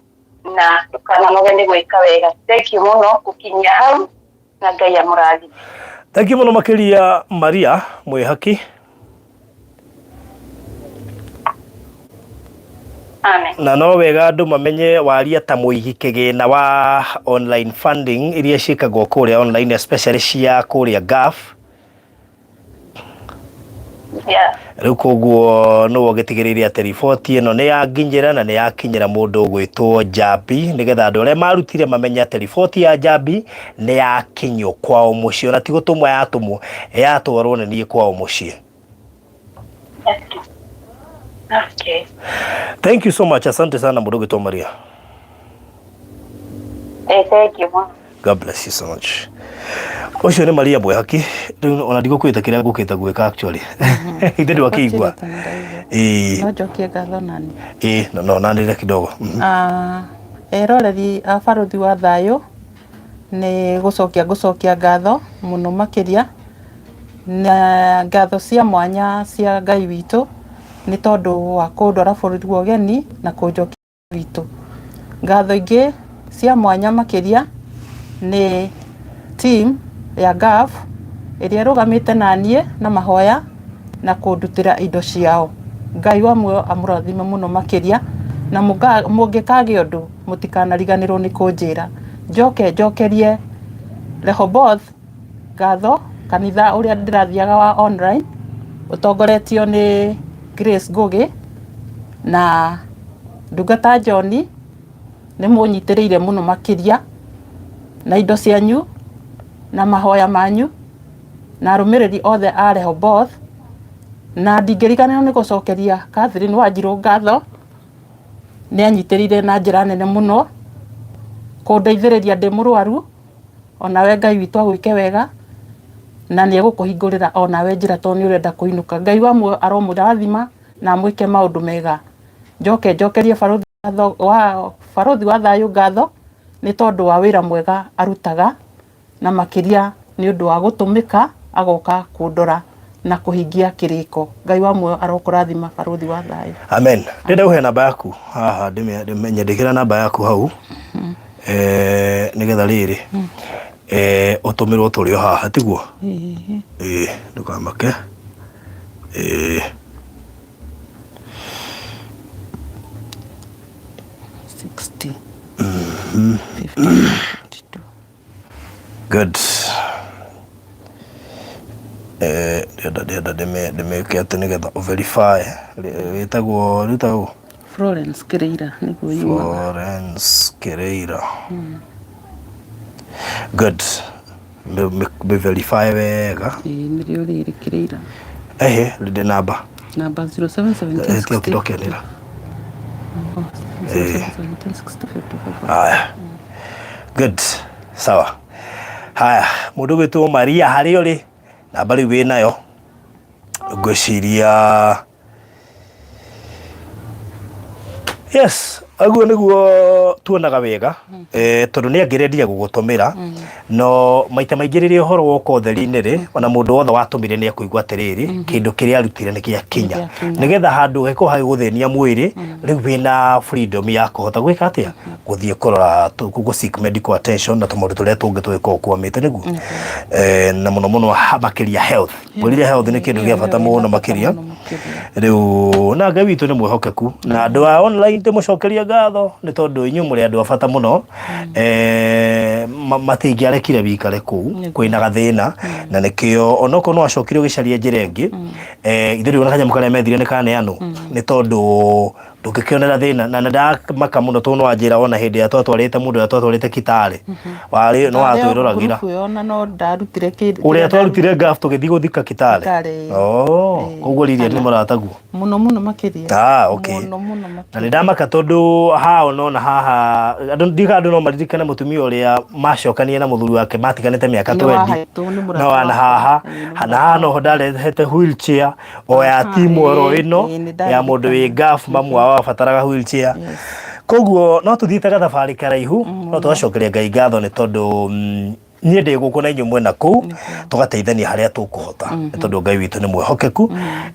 na ndũkananoge nĩ gwĩka wega. Thank you mũno gũkinyia hau, na Ngai amũrathime. Thank you mũno makĩria Maria Mwĩhaki. Amen. Na no wega andũ mamenye waria ta mũigi kĩgĩna wa online funding iria ciĩkagwo kũrĩa online, especially cia kũrĩa GAF. Rĩu koguo nĩwe ũgĩtigĩrĩire atĩ riboti ĩno nĩ yanginyĩra na nĩ yakinyĩra mũndũ ũgwĩtwo Njambi, nĩgetha andũ arĩa marutire mamenye atĩ riboti ya Njambi nĩ yakinyio kwao mũciĩ, na ti gũtũmwo yatũmwo, yatwarwo nĩ niĩ kwao mũciĩ. Okay. Thank you so much. Asante sana mũndũ ũgwĩtwo Maria. Thank you. God bless you so much. Ũcio nĩ Maria Mwĩhaki. Rĩu ona ndigũkwĩta kĩrĩa ngũkĩta gwĩka actually. Ithe ndwakĩigua. No njokie ngatho nani. No nanĩre kidogo. Eroreri a Barũthi wa thayũ nĩ gũcokia ngatho mũno makĩria, na ngatho cia mwanya cia Ngai witũ nĩ tondũ wa kũndwara bũrũri wa ũgeni na kũnjokia witũ. Ngatho ingĩ cia mwanya makĩria nĩ team ya GAF ĩrĩa ĩrũgamĩte na niĩ na mahoya na kũndutĩra indo ciao. Ngai wa muoyo amũrathime mũno makĩria, na mũngĩkagĩa ũndũ mũtikanariganĩrwo nĩ kũnjĩra. Njokerie Rehoboth ngatho, kanitha ũrĩa ndĩrathiaga wa online ũtongoretio nĩ Grace Ngugi na ndungata John, nĩ mũnyitĩrĩire mũno makĩria na indo cianyu na mahoya manyu, na arũmĩrĩri othe a Rehoboth, na ndingĩriganĩrwo nĩ gũcokeria Catherine Wanjirũ ngatho, nĩ anyitĩrĩire na njĩra nene mũno kũndeithĩrĩria ndĩ mũrwaru, onawe Ngai witũ agwĩke wega, na nĩ egũkũhingũrĩra onawe njĩra tondũ nĩ ũrenda kũinũka. Ngai wa muoyo aromũrathima na mwĩke maũndũ mega. Njokerie Barũthi wa thayũ ngatho nĩ tondũ wa wĩra mwega arutaga, na makĩria nĩ ũndũ wa gũtũmĩka agoka kũndora na kũhingia kĩrĩko. Ngai wa muoyo arokũrathima Barũthi wa thayũ. Amen. Ndĩrenda ũhe namba yaku haha, ndĩmenyandĩkĩra namba yaku hau. nigetha riri utumirwo turi haha tiguo ndukamake 60 50 good ndimeke ati nigetha verify witagwo Florence Kereira niguo yumaga Florence Kereira good me verify wega nirio riri Kereira ridi namba 0717 kidokenira haya good sawa haya mundu gwitwo Maria hari uri namba riu wi nayo ngwiciria yes aguo niguo tuonaga wega tondu ni angirendia gugutumira no maita maingi riria uhoro woka utheri-ini ri ona mundu wothe watumire ni akuigua atiriri kindu kiria arutire ni kia kinya nigetha handu heko hagiguthenia mwiri riu wina freedom ya kuhota gwika atia guthie kurora gu seek medical attention na tumundu turia tungi twiko kwamite niguo na muno makiria health buriria health ni kindu gia bata muno makiria riu na Ngai witu ni mwihokeku na andu a online ndimucokeria ngatho ni tondu inyu muri andu a bata muno matingiarekire bikare kuu kwina gathina na nikio onoko no acokire gicaria njira ingi ithu riu nakanya mukare methire ni kaneano ni tondu ndukikionera thina na ndamaka muno tu no anjira ona hindi ya twatwarite mundu ya twatwarite kitare wari no atwiruragira kuona no ndarutire kindu uria twarutire ngafu tugithii guthika kitare koguo riria ni murataguo muno makiria okay na ndamaka tondu hao no na haha andu no maririkane mutumia uria macokanie na muthuri wake matiganite miaka 20 no ana haha no ndarehete wheelchair o ya timu oro ino ya mundu wi ngafu mamu wabataraga wheelchair koguo no tuthiitaga thabari karaihu no twacokeria Ngai ngatho ni tondu nie ndi guku na inyu mwena ku tugateithania haria tukuhota ni tondu Ngai witu ni mwihokeku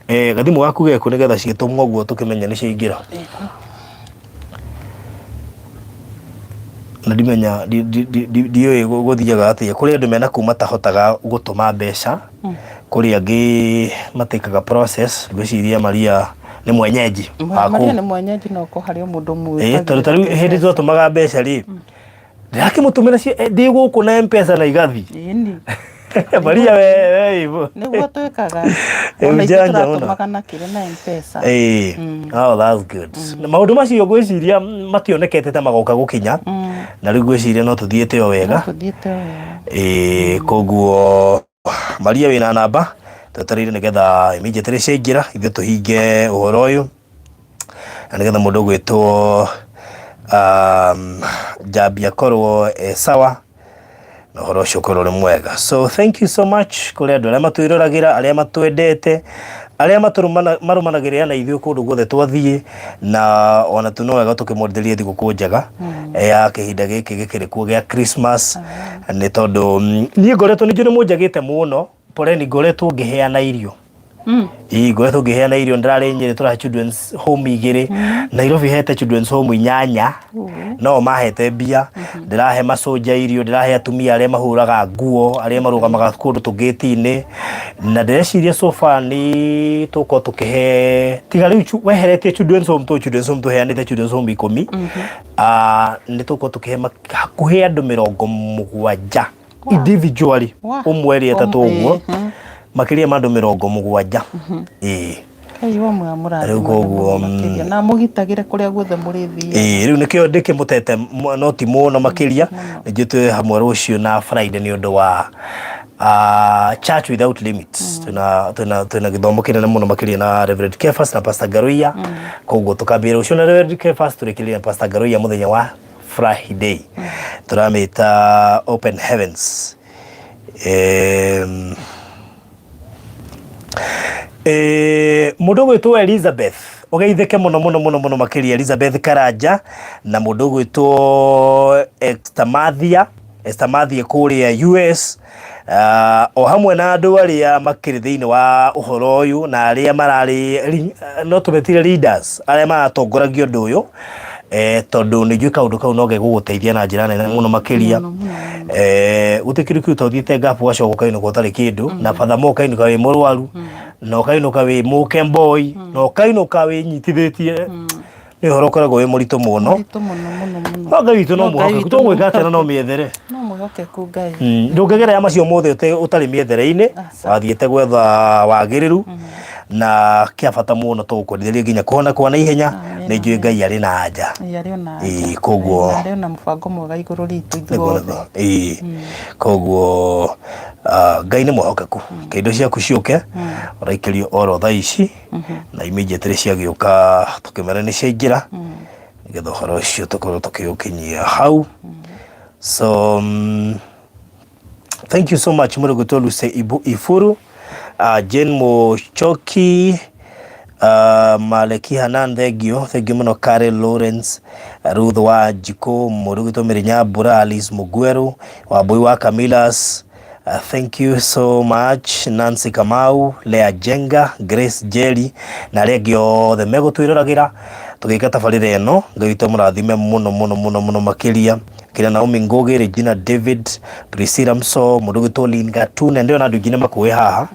gathimu gaku geku nigetha ciitumwa guo tukimenya ni ciingira na dimenya dioi guthiaga atia kuri andu mena kuma tahotaga gutuma mbeca kuri angi matikaga process gwiciria Maria ni mwenyeji Maria ni mwenyeji no ko hari mundu mwe tondu hindi twatumaga mbeca ri ndirakimutumira ndi guku na M-Pesa na igathi Maria we ivo niguo twikaga ona itatumaga na kire na M-Pesa that's good maundu macio gwiciria mationekete ta magoka gukinya na riu gwiciria no tuthiete o wega koguo Maria wina namba tatarire nigetha immediately ciingira ithu tuhinge uhoro uyu na nigetha mundu gwitwo Jabi akorwo sawa na uhoro ucio ukorwo uri mwega so thank you so much kuri andu aria matwirораgira aria matwendete aria marumanagirira na ithuĩ kundu guothe twathie na ona tu no wega tukimwendithĩria thigũkũ njega ya kihinda gĩkĩ gĩkĩrĩ kuo gĩa Christmas nĩ tondu niĩ ngoretwo nĩ mũnjagĩte mũno poreni ngoretwo ngĩheana irio ngoretwo ngĩheana irio ndĩrarĩ Nyĩrĩ tũrahe children's home 2 Nairobi hete children's home 8 no mahete mbia ndĩrahe masoja irio ndĩrahe atumia arĩa mahũraga nguo arĩa marũgamaga kũndũ tũgĩti-inĩ na ndĩreciria so far nĩ tũko tũkĩhe tiga rĩu weheretie children's home tũheanĩte children's home 10 nĩ tũko tũkĩhe hakuhĩ andũ 70 individually umwe ĩtatũ ũguo makiria mandu 70 Iwo mwa muradu koguo na mugitagire kuria guothe murithi riu nikio ndikimutete no ti muno makiria njitwe hamwe rucio na Friday ni undu wa Church Without Limits tuna githomo kinene muno makiria na Reverend Kefas na Pastor Garuia koguo tukambira rucio na Reverend Kefas turikiria Pastor Garuia muthenya wa Friday turamita Open Heavens mundu gwitwo Elizabeth ugeithike muno makiria Elizabeth Karanja na mundu gwitwo Esther Mathia kuria US o hamwe na andu aria makiri thiini wa uhoro uyu na aria marari no tumetire leaders aria maratongoragio undu uyu tondu ni juika undu kau no geguguteithia na njira nene muno makiria utikiri kiuta uthite ngapu wacoka kainuka utari kindu na father kainuka wi murwaru no kainuka wi mukemboi no kainuka wi nyitithitie ni horo koragwo wi muritu muno ngai witu no muhoke to gwika atena no miethere no muhoke ku ngai ndungegera macio mothe utari miethereine wathiete gwetha wagiriru na kia bata muno to kuonithia nginya kuona kwa na ihenya ni njui ngai ari na anja koguo ari na mubango mwega iguru ritu ithuothe koguo ngai ni mwahokeku kaindo ciaku ciuke uraikirio oro thaa ici na immediately ciagioka tukimera ni ciaingira nigetha uhoro ucio tukorwo tukiukinyia hau so thank you so much Murugu Toluse Ifuru Jane Mochoki Maleki Hanan thank you muno Karen Lawrence Ruth wa Jiko Murugu Tomirinya Bura Alice Mugweru Wabui wa Camilas thank you so much Nancy Kamau Lea Jenga Grace Jerry na regio the mego twiriragira tugika tabarire no ngaito murathime muno makiria kina Naomi Ngoge Regina David Priscilla Mso Murugu Tolin Gatune ndio na ndugine makuwe haha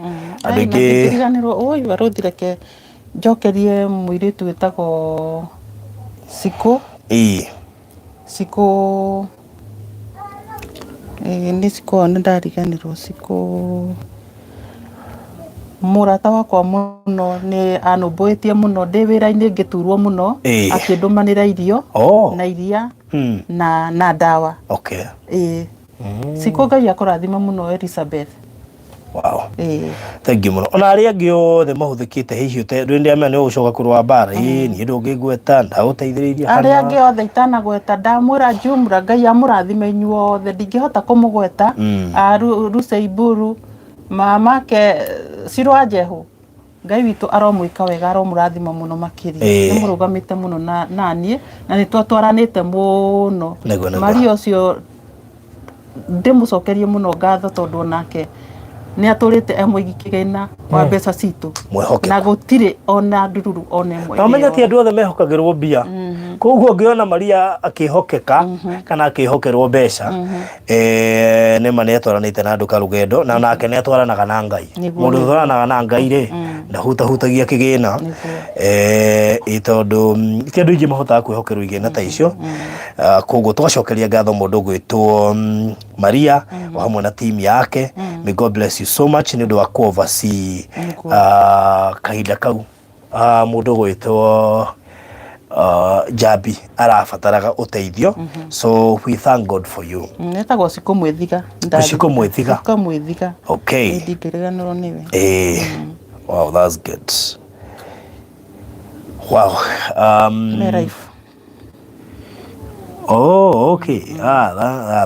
andu ingi kiriganirwo oyu aruthireke njokerie muiritu witagwo Siko Siko ni Siko ndariganirwo Siko murata wakwa muno ni anumbuitie muno ndi wira-ini ngiturwo muno akindumanira irio na iria na dawa Siko ngai akurathima muno Elizabeth wow thank you muno ona ari angi othe mahuthikite hihi ndi amenya ni ugucoka kurwa bara ni ndungigweta ndauteithiriria ari angi othe itanagweta ndamwira Jumra ngai amurathime inyuothe ndingihota kumugweta Ruseiburu mamake Sirwa Jehu ngai witu aromwika wega aromurathima muno makiri ni murugamite muno nanie na ni twatwaranite muno Maria ucio ndimucokerie muno ngatho tondu nake ni aturite emwe kigena wa mbeca citu na gutire ona ndururu ona emwe na menya ti andu othe mehokagirwo mbia koguo ngiona Maria akihokeka kana akihokerwo mbeca ni mane atwaranite na andu karugendo na nake ni atwaranaga na ngai mundu atwaranaga na ngai ri ndahutagia kigina itondu ti andu ingi mahotaga kwihokerwo igina ta icio koguo tugacokeria ngatho mundu gwitwo Maria wa hamwe na team yake may God bless you so much ni ndu wa oversee kahinda kau mundu gwitwo Jabi arafataraga uteithio so we thank God for you netagwo Siko Mwithiga okay ndikiriganirwo niwe wow that's good wow oh okay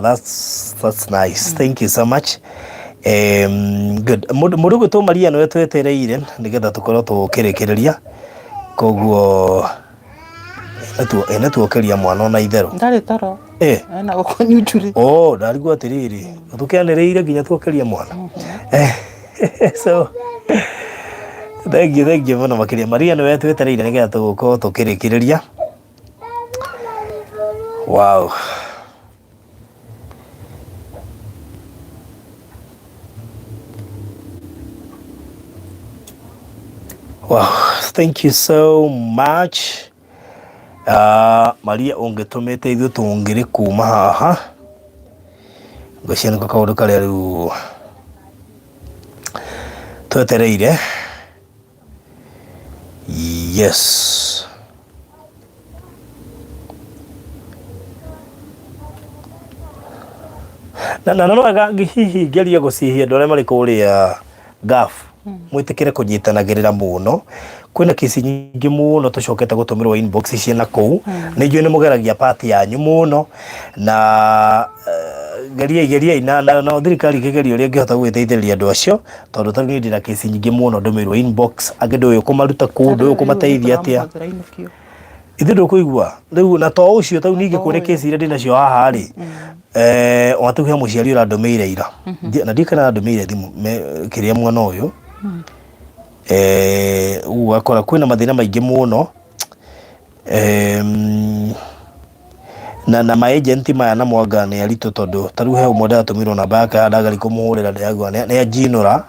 that's nice thank you so much good mundu gwitwo Maria no twetereire nigetha tukorwo tukirikiria koguo ene tuokeria mwana na itherũ ndari toro na gukunyujuri ndarigwo atiriri tukianireire nginya tuokeria mwana so thank you muno makiria Maria no twetereire nigetha tugukorwo tukirikiria wow thank you so much Maria ungitumite ithu tungiri kuma haha ngociana ko kaundu kale riu twetereire yes na no hihi ngeria gucihia ndore mari kuria gafu mwitikire kunyitanagirira muno kwina kisi nyingi muno tucokete gutumirwo inbox ciena kou ni njui ni mugeragia party yanyu muno na geria na thirikari kigerio ria ngihota gwiteithĩrĩria andu acio tondu tani ndina kisi nyingi muno ndumirwo inbox angi uyu kumaruta kou uyu kumateithia atia ithu ndukuigua riu na to ucio tau ningi kuri kisi ria ndina cio haha ri watuhe muciari urandumiire ira na ndikana ndumiire thimu kiria mwana uyu akora kwina mathina maingi muno na ma agent maya na mwanga nĩ aritũ tondũ tarĩu he ũmwe ndatũmirwo namba yake ndagari kũmũhũrĩra ndĩragua nĩ ajinũra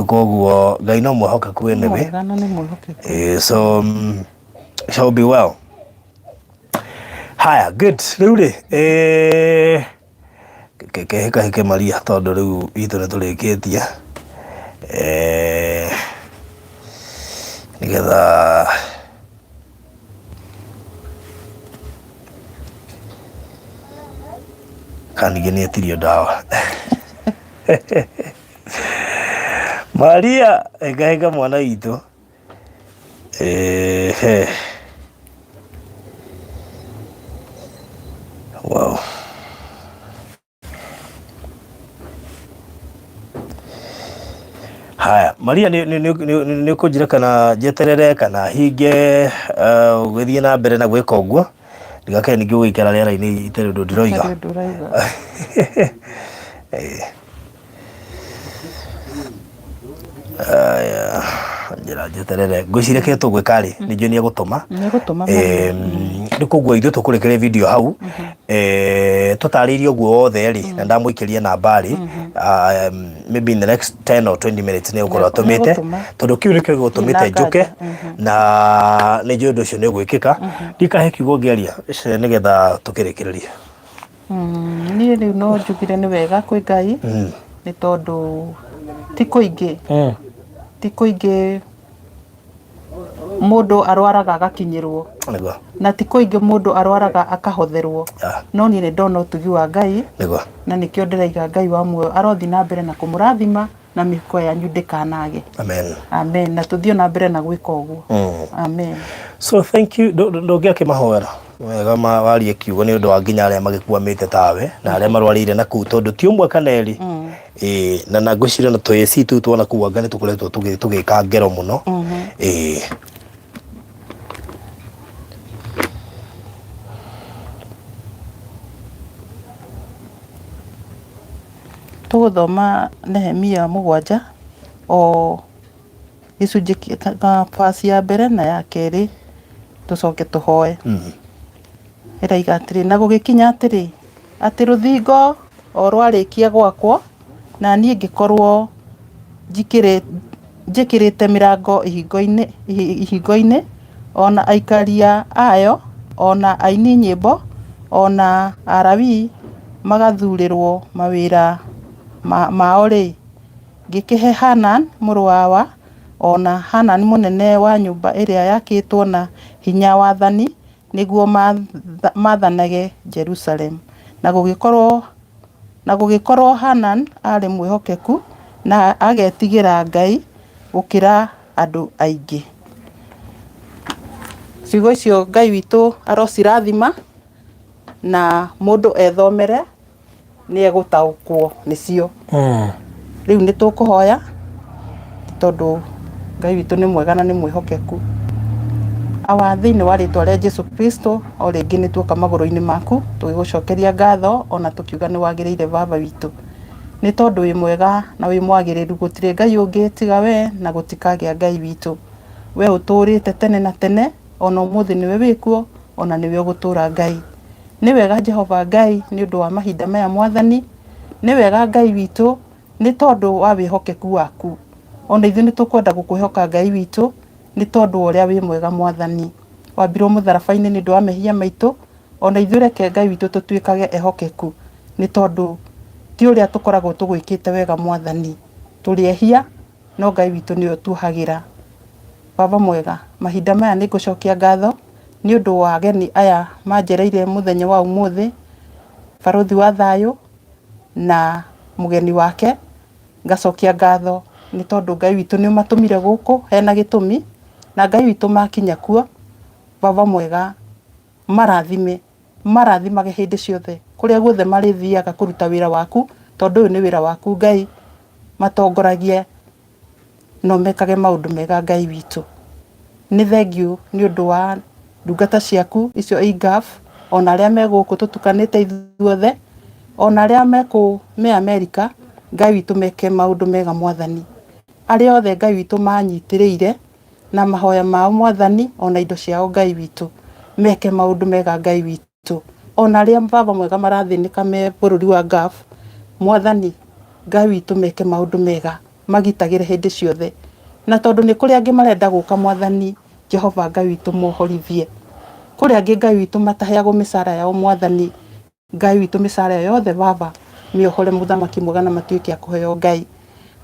koguo Ngai no mwĩhokeku wĩ nĩwe so shall be well. Haya, good. Rĩu rĩ heke Maria tondũ rĩu itũ nĩ tũrĩkĩtie nĩgetha kaningĩ nĩ etirio ndawa Maria heka mwana witũ wow. Haya, Maria nĩ ũkũnjĩra kana njeterere kana hinge gũthiĩ na mbere na gwĩka ũguo ndigakae ningĩ ũgĩikara rĩera-inĩ itarĩ ũndũ ndĩroiga. Aya, njĩra njeterere ngwĩciria kĩrĩa tũgwĩka rĩ nĩ njũĩ nĩ egũtũma nĩ koguo ithuĩ tũkũrekerea video hau tũtarĩirie ũguo wothe rĩ na ndamũikĩria namba rĩ maybe in the next 10 or 20 minutes nĩ ũgũkorwo atũmĩte tondũ kĩu nĩkĩo gĩgũtũmĩte njũke na nĩ njũĩ ũndũ ũcio nĩ ũgwĩkĩka ndikahe kiugo ngĩaria nĩgetha tũkĩrĩkĩrĩria. Niĩ rĩu no njugire nĩ wega kwĩ Ngai nĩ tondũ ti kũingĩ mũndũ arwaraga agakinyĩrwo na ti kũingĩ mũndũ arwaraga akahotherwo no niĩ nĩ ndona ũtugi wa Ngai na nĩkĩo ndĩraiga Ngai wa muoyo arothi na mbere na kũmũrathima na mĩhuko yanyu ndĩkanage. Amen. Na tũthiĩ na mbere na gwĩka ũguo. Amen. So thank you. Ndũngĩakĩmahoera wega warie kiugo nĩ ũndũ wa nginya arĩa magĩkuamĩte tawe na arĩa marwarĩire na kũu tondũ ti ũmwe kana erĩ na ngwĩciria na twĩci tu tuona kũu anga nĩ tũkoretwo tũgĩka ngero mũno. Tũgũthoma Nehemia 7 o gĩcunjĩ kĩa basi ya mbere na ya kerĩ tũcoke tũhoe. Ĩraiga atĩrĩ na gũgĩkinya atĩrĩ atĩ rũthingo o rwarĩkia gwakwo na niĩ ngĩkorwo njĩkĩrĩte mĩrango ihingo-inĩ ona aikaria ayo ona aini nyĩmbo ona Alawii magathurĩrwo mawĩra mao rĩ ngĩkĩhe Hanan mũrũ wa ona Hanan mũnene wa nyũmba ĩrĩa yakĩtwo na hinya wathani nĩguo mathanage Jerusalem na gũgĩkorwo Hanan arĩ mwĩhokeku na agetigĩra Ngai gũkĩra andũ aingĩ. Ciugo icio Ngai witũ arocirathima na mũndũ ethomere nĩ egũtaũkwo nĩcio. Rĩu nĩ tũkũhoya tondũ Ngai witũ nĩ mwega na nĩ mwĩhokeku. Thĩinĩ wa rĩtwa rĩa Jesu Kristo o rĩngĩ nĩ tuoka magũrũ-inĩ maku tũgĩgũcokeria ngatho ona tũkiuga nĩ wagĩrĩire baba witũ nĩ tondũ wĩ mwega na wĩ mwagĩrĩru gũtirĩ Ngai ũngĩ tiga we na gũtikagĩa Ngai witũ. We ũtũrĩte tene na tene ona ũmũthĩ nĩwe wĩkuo ona nĩwe ũgũtũra Ngai. Nĩ wega Jehova Ngai nĩ ũndũ wa mahinda maya mwathani. Nĩ wega Ngai witũ nĩ tondũ wa wĩhokeku waku. Ona ithuĩ nĩ tũkwenda gũkwĩhoka Ngai witũ nĩ tondũ ũrĩa wĩ mwega mwathani. Wambirwo mũtharaba-inĩ nĩ ũndũ wa mehia maitũ ona ithuĩ reke Ngai witũ tũtuĩkage ehokeku nĩ tondũ ti ũrĩa tũkoragwo tũgwĩkĩte wega mwathani. Tũrĩehia no Ngai witũ nĩwe ũtuohagĩra. Baba mwega mahinda maya nĩ ngũcokia ngatho nĩ ũndũ wa ageni aya manjereire mũthenya wa ũmũthĩ barothi wa thayũ na mũgeni wake ngacokia ngatho nĩ tondũ Ngai witũ nĩ ũmatũmire gũkũ hena gĩtũmi na Ngai witũ makinya kuo baba mwega maраthimage hĩndĩ ciothe kũrĩa guothe marĩthiaga kũruta wĩra waku tondũ ũyũ nĩ wĩra waku Ngai matongoragie no mekage maũndũ mega Ngai witũ. Nĩ thengiũ nĩ ũndũ wa ndungata ciaku icio IGAF ona arĩa megũkũ tũtukanĩte ithuothe ona arĩa me Amerika Ngai witũ meke maũndũ mega mwathani. Arĩa othe Ngai witũ manyitĩrĩire na mahoya mao mwathani ona indo ciao Ngai witũ meke maũndũ mega Ngai witũ. witũ ona arĩa baba mwega marathinĩka me bũrũri wa Gulf mwathani Ngai witũ meke maũndũ mega magitagĩre hĩndĩ ciothe na tondũ nĩ kũrĩ angĩ marenda gũka mwathani Jehova Ngai witũ mohorithie kũrĩ angĩ Ngai witũ mataheagwo mĩcara yao mwathani Ngai witũ mĩcara yothe baba mĩohore mũthamaki mwega na matuĩke a kũheo Ngai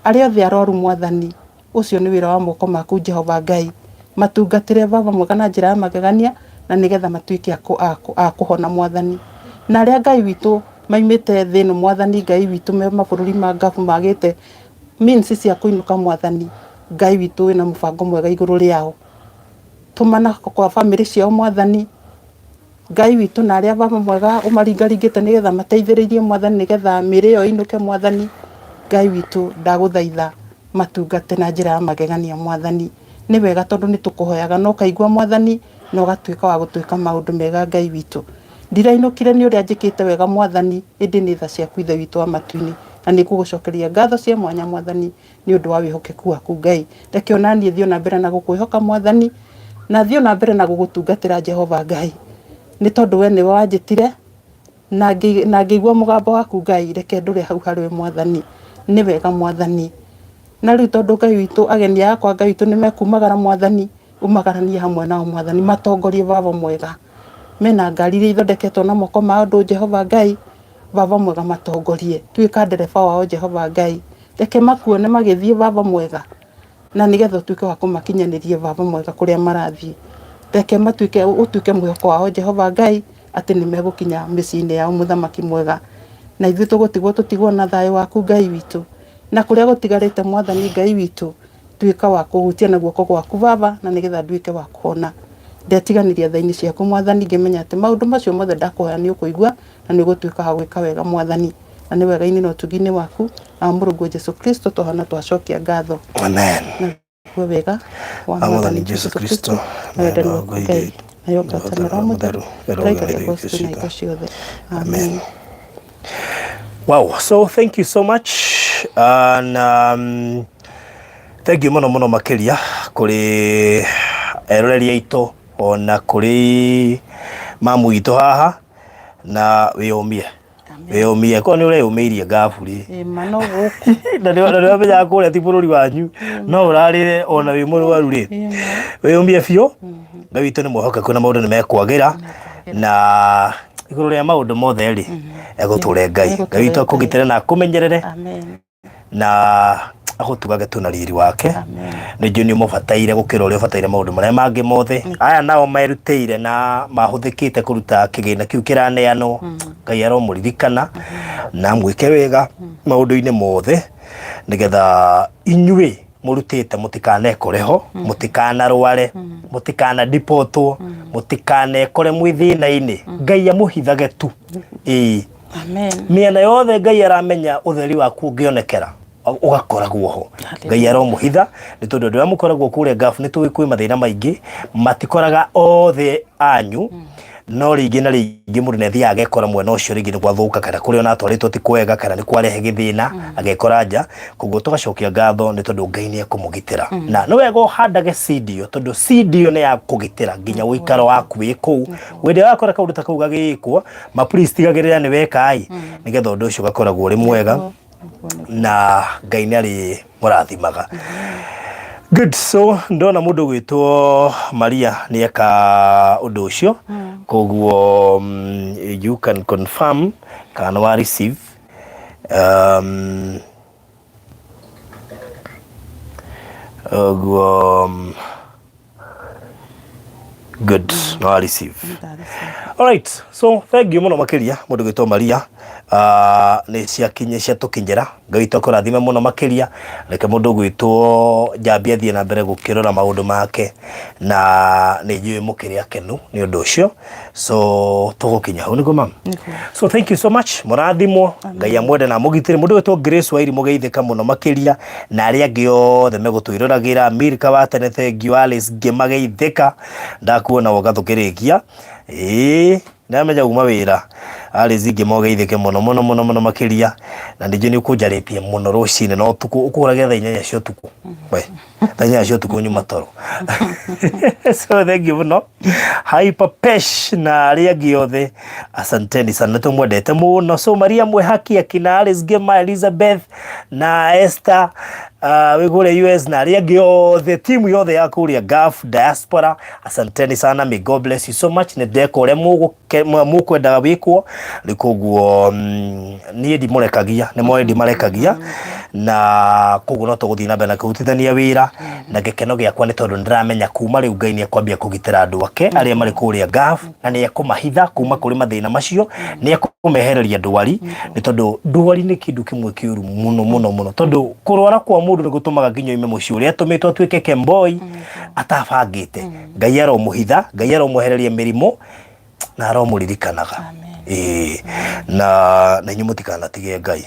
arĩa othe aroru mwathani ũcio nĩ wĩra wa moko maku Jehova Ngai matungatĩre baba mwega na njĩra ya magegania na nigetha matuĩke a kũhona mwathani na arĩa Ngai witũ maimĩte thĩ ĩno mwathani Ngai witũ me mabũrũri ma Gulf magĩte means cia kũinũka mwathani Ngai witũ wĩna mũbango mwega igũrũ rĩao tũmana kwa family ciao mwathani Ngai witũ na arĩa baba mwega ũmaringaringĩte nigetha mateithĩrĩrie mwathani nigetha mĩrĩ ĩyo ĩinũke mwathani Ngai witũ ndagũthaitha matungate na njĩra ya magegania mwathani nĩ wega tondũ nĩ tũkũhoyaga no kaigua mwathani no gatuĩka wa gũtuĩka maũndũ mega Ngai witũ ndirainũkire nĩ ũrĩa njĩkĩte wega mwathani ĩndĩ nĩ tha ciaku ithe witũ wa matu-inĩ na nĩ ngũgũcokeria ngatho cia mwanya mwathani nĩ ũndũ wa wĩhokeku waku Ngai reke ona niĩ thiĩ na mbere na gũkwĩhoka mwathani na thiĩ na mbere na gũgũtungatĩra Jehova Ngai nĩ tondũ we nĩwe wanjĩtire na ngĩigua mũgambo waku Ngai reke ndũre hau harĩ mwathani nĩ wega mwathani na rĩu tondũ Ngai witũ ageni akwa Ngai witũ nĩ mekumagara mwathani umagaranie hamwe nao mwathani matongorie baba mwega mena ngari iria ithondeketwo na moko ma andũ Jehova Ngai baba mwega matongorie tuĩka ndereba wao Jehova Ngai reke makuone magĩthiĩ baba mwega na nigetha tuĩke wa kũmakinyanĩria baba mwega kũrĩa marathiĩ reke ũtuĩke mwĩhoko wao Jehova Ngai atĩ nĩ megũkinya mĩciĩ-inĩ yao mũthamaki mwega na ithuĩ tũtigwo na thayũ waku Ngai witũ na kũrĩa gũtigarĩte mwathani Ngai witũ tuĩka wa kũhutia na guoko gwaku baba na nigetha nduĩke wa kuona ndetiganiria thaini ciaku mwathani ngĩmenya atĩ maũndũ macio mothe ndakũhoya nĩ ũkũigua na nĩ ũgũtuĩka wa gwĩka wega mwathani na nĩ wega-inĩ na ũtugi-inĩ waku na Mũrungu Jesũ Kristo tũhana twacokia ngatho amen we wega wa mwathani Jesũ Kristo na wendani waku Ngai na yokata na roho mũtheru ũraikaria gũcitu na iko ciothe amen. Wow, so thank you so much and thank you muno makiria kuri eroreri aitũ ona kuri mamu itu haha na wĩyũmie ko nĩ ũreyũmĩirie ngaburi mano gũkũ na nĩ wamenya kũrĩa ti bũrũri wanyu no ũrarĩre ona wĩ mũrwaru rĩ wĩyũmie biũ Ngai witũ nĩ mwĩhokeku na maũndũ nĩ mekwagĩra na igũrũ rĩa maũndũ mothe rĩ egũtũre Ngai witũ akũgitĩre na akũmenyerere na agũtugage tu na riri wake nĩ njũĩ nĩ mũbataire gũkĩra ũrĩa ũbataire maũndũ marĩa mangĩ mothe aya nao merutĩire na mahũthĩkĩte kũruta kĩgĩna kĩu kĩraneanwo Ngai aromũririkana na mwĩke wega maũndũ-inĩ mothe nĩgetha inyuĩ mũrutĩte mũtikanekoreho mũtikanarware mũtikanadipotwo mũtikanekore mwĩ thĩna-inĩ Ngai amũhithage tu mĩena yothe Ngai aramenya ũtheri waku ũngĩonekera ugakoragwo ho Ngai aromũhitha nĩ tondũ andũ arĩa mũkoragwo kũrĩa Gulf nĩ tũĩ kwĩ mathĩna maingĩ matikoraga othe anyu no rĩngĩ na rĩngĩ mũndũ nĩ athiaga agekora mwena ũcio rĩngĩ nĩ gwathũka kana kũrĩa ona atwarĩtwo ti kwega kana nĩ kwarehe gĩthĩna agekora nja koguo tũgacokia ngatho nĩ tondũ Ngai nĩ ekũmũgitĩra na nĩ wega ũhandage seed ĩyo tondũ seed ĩyo nĩ ya kũgitĩra nginya ũikaro waku wĩ kũu wĩndĩ wakora kaũndũ ta kau gagĩkwo ma please tigagĩrĩra nĩ weka nĩgetha ũndũ ũcio ũgakoragwo ũrĩ mwega na Ngai nĩ arĩ mũrathimaga. Good, so ndona mũndũ gwĩtwo Maria nĩ eka ũndũ ũcio koguo you can confirm kana wa receive good no I receive. All right, so thank you muno makiria mundu gwitwo Maria nĩ ciakinye ciatũkinyĩra Ngai tũkũrathime muno makiria reke mundu gwitwo Njambi athiĩ na mbere gũkĩrora maũndũ make na nĩ njũĩ mũkĩrĩ akenu nĩ ũndũ ũcio so tũgũkinya hau nĩguo mama so thank you so much mũrathimwo Ngai amwende na mũgitĩre mundu gwitwo Grace Wairi mũgeithĩka muno makiria na arĩa angĩ othe megũtwĩroragĩra Milka wa tene thank you Alice ngĩmageithĩka ndakuona wogathũkĩrĩkia ndamenya uma wĩra ari zingi mogeithike muno makiria na ndije ni ukujaritie muno rucine no tuku ukurage thaa 4 cia tuku we thaa 4 cia tuku nyuma toro so thank you muno Hyper Pesh na aria giothe asanteni sana tumwendete muno so Maria Mwehaki akina Alice Gema Elizabeth na Esther wigure US na aria giothe timu yothe ya kuria Gulf diaspora asanteni sana, may God bless you so much. Ne deko ore mukwendaga wikwo rikuguo nie ndimurekagia ne moe ndimarekagia na kuguo no tuguthii na mbere na kurutithania wira na gikeno giakwa ni tondu ndiramenya kuma riu Ngai ni akwambia kugitira andu ake aria mari kuria Gulf na ni akumahitha kuma kuri mathina macio ni akumehereria ndwari ni tondu ndwari ni kindu kimwe kiuru muno tondu kurwara kwa mundu ni gutumaga nginya ime mucio uria tumitwo twike kemboi atabangite Ngai aromuhitha Ngai aromuhereria mirimo na aromuririkanaga na nyumutikanatige Ngai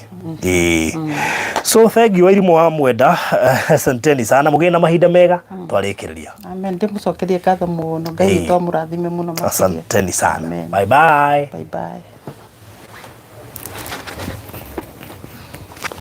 so thank you irimu wa mwenda asanteni sana mugina mahinda mega twarikiriria amen ndimucokerie ngatho muno Ngai to murathime muno asanteni sana amen. Bye bye.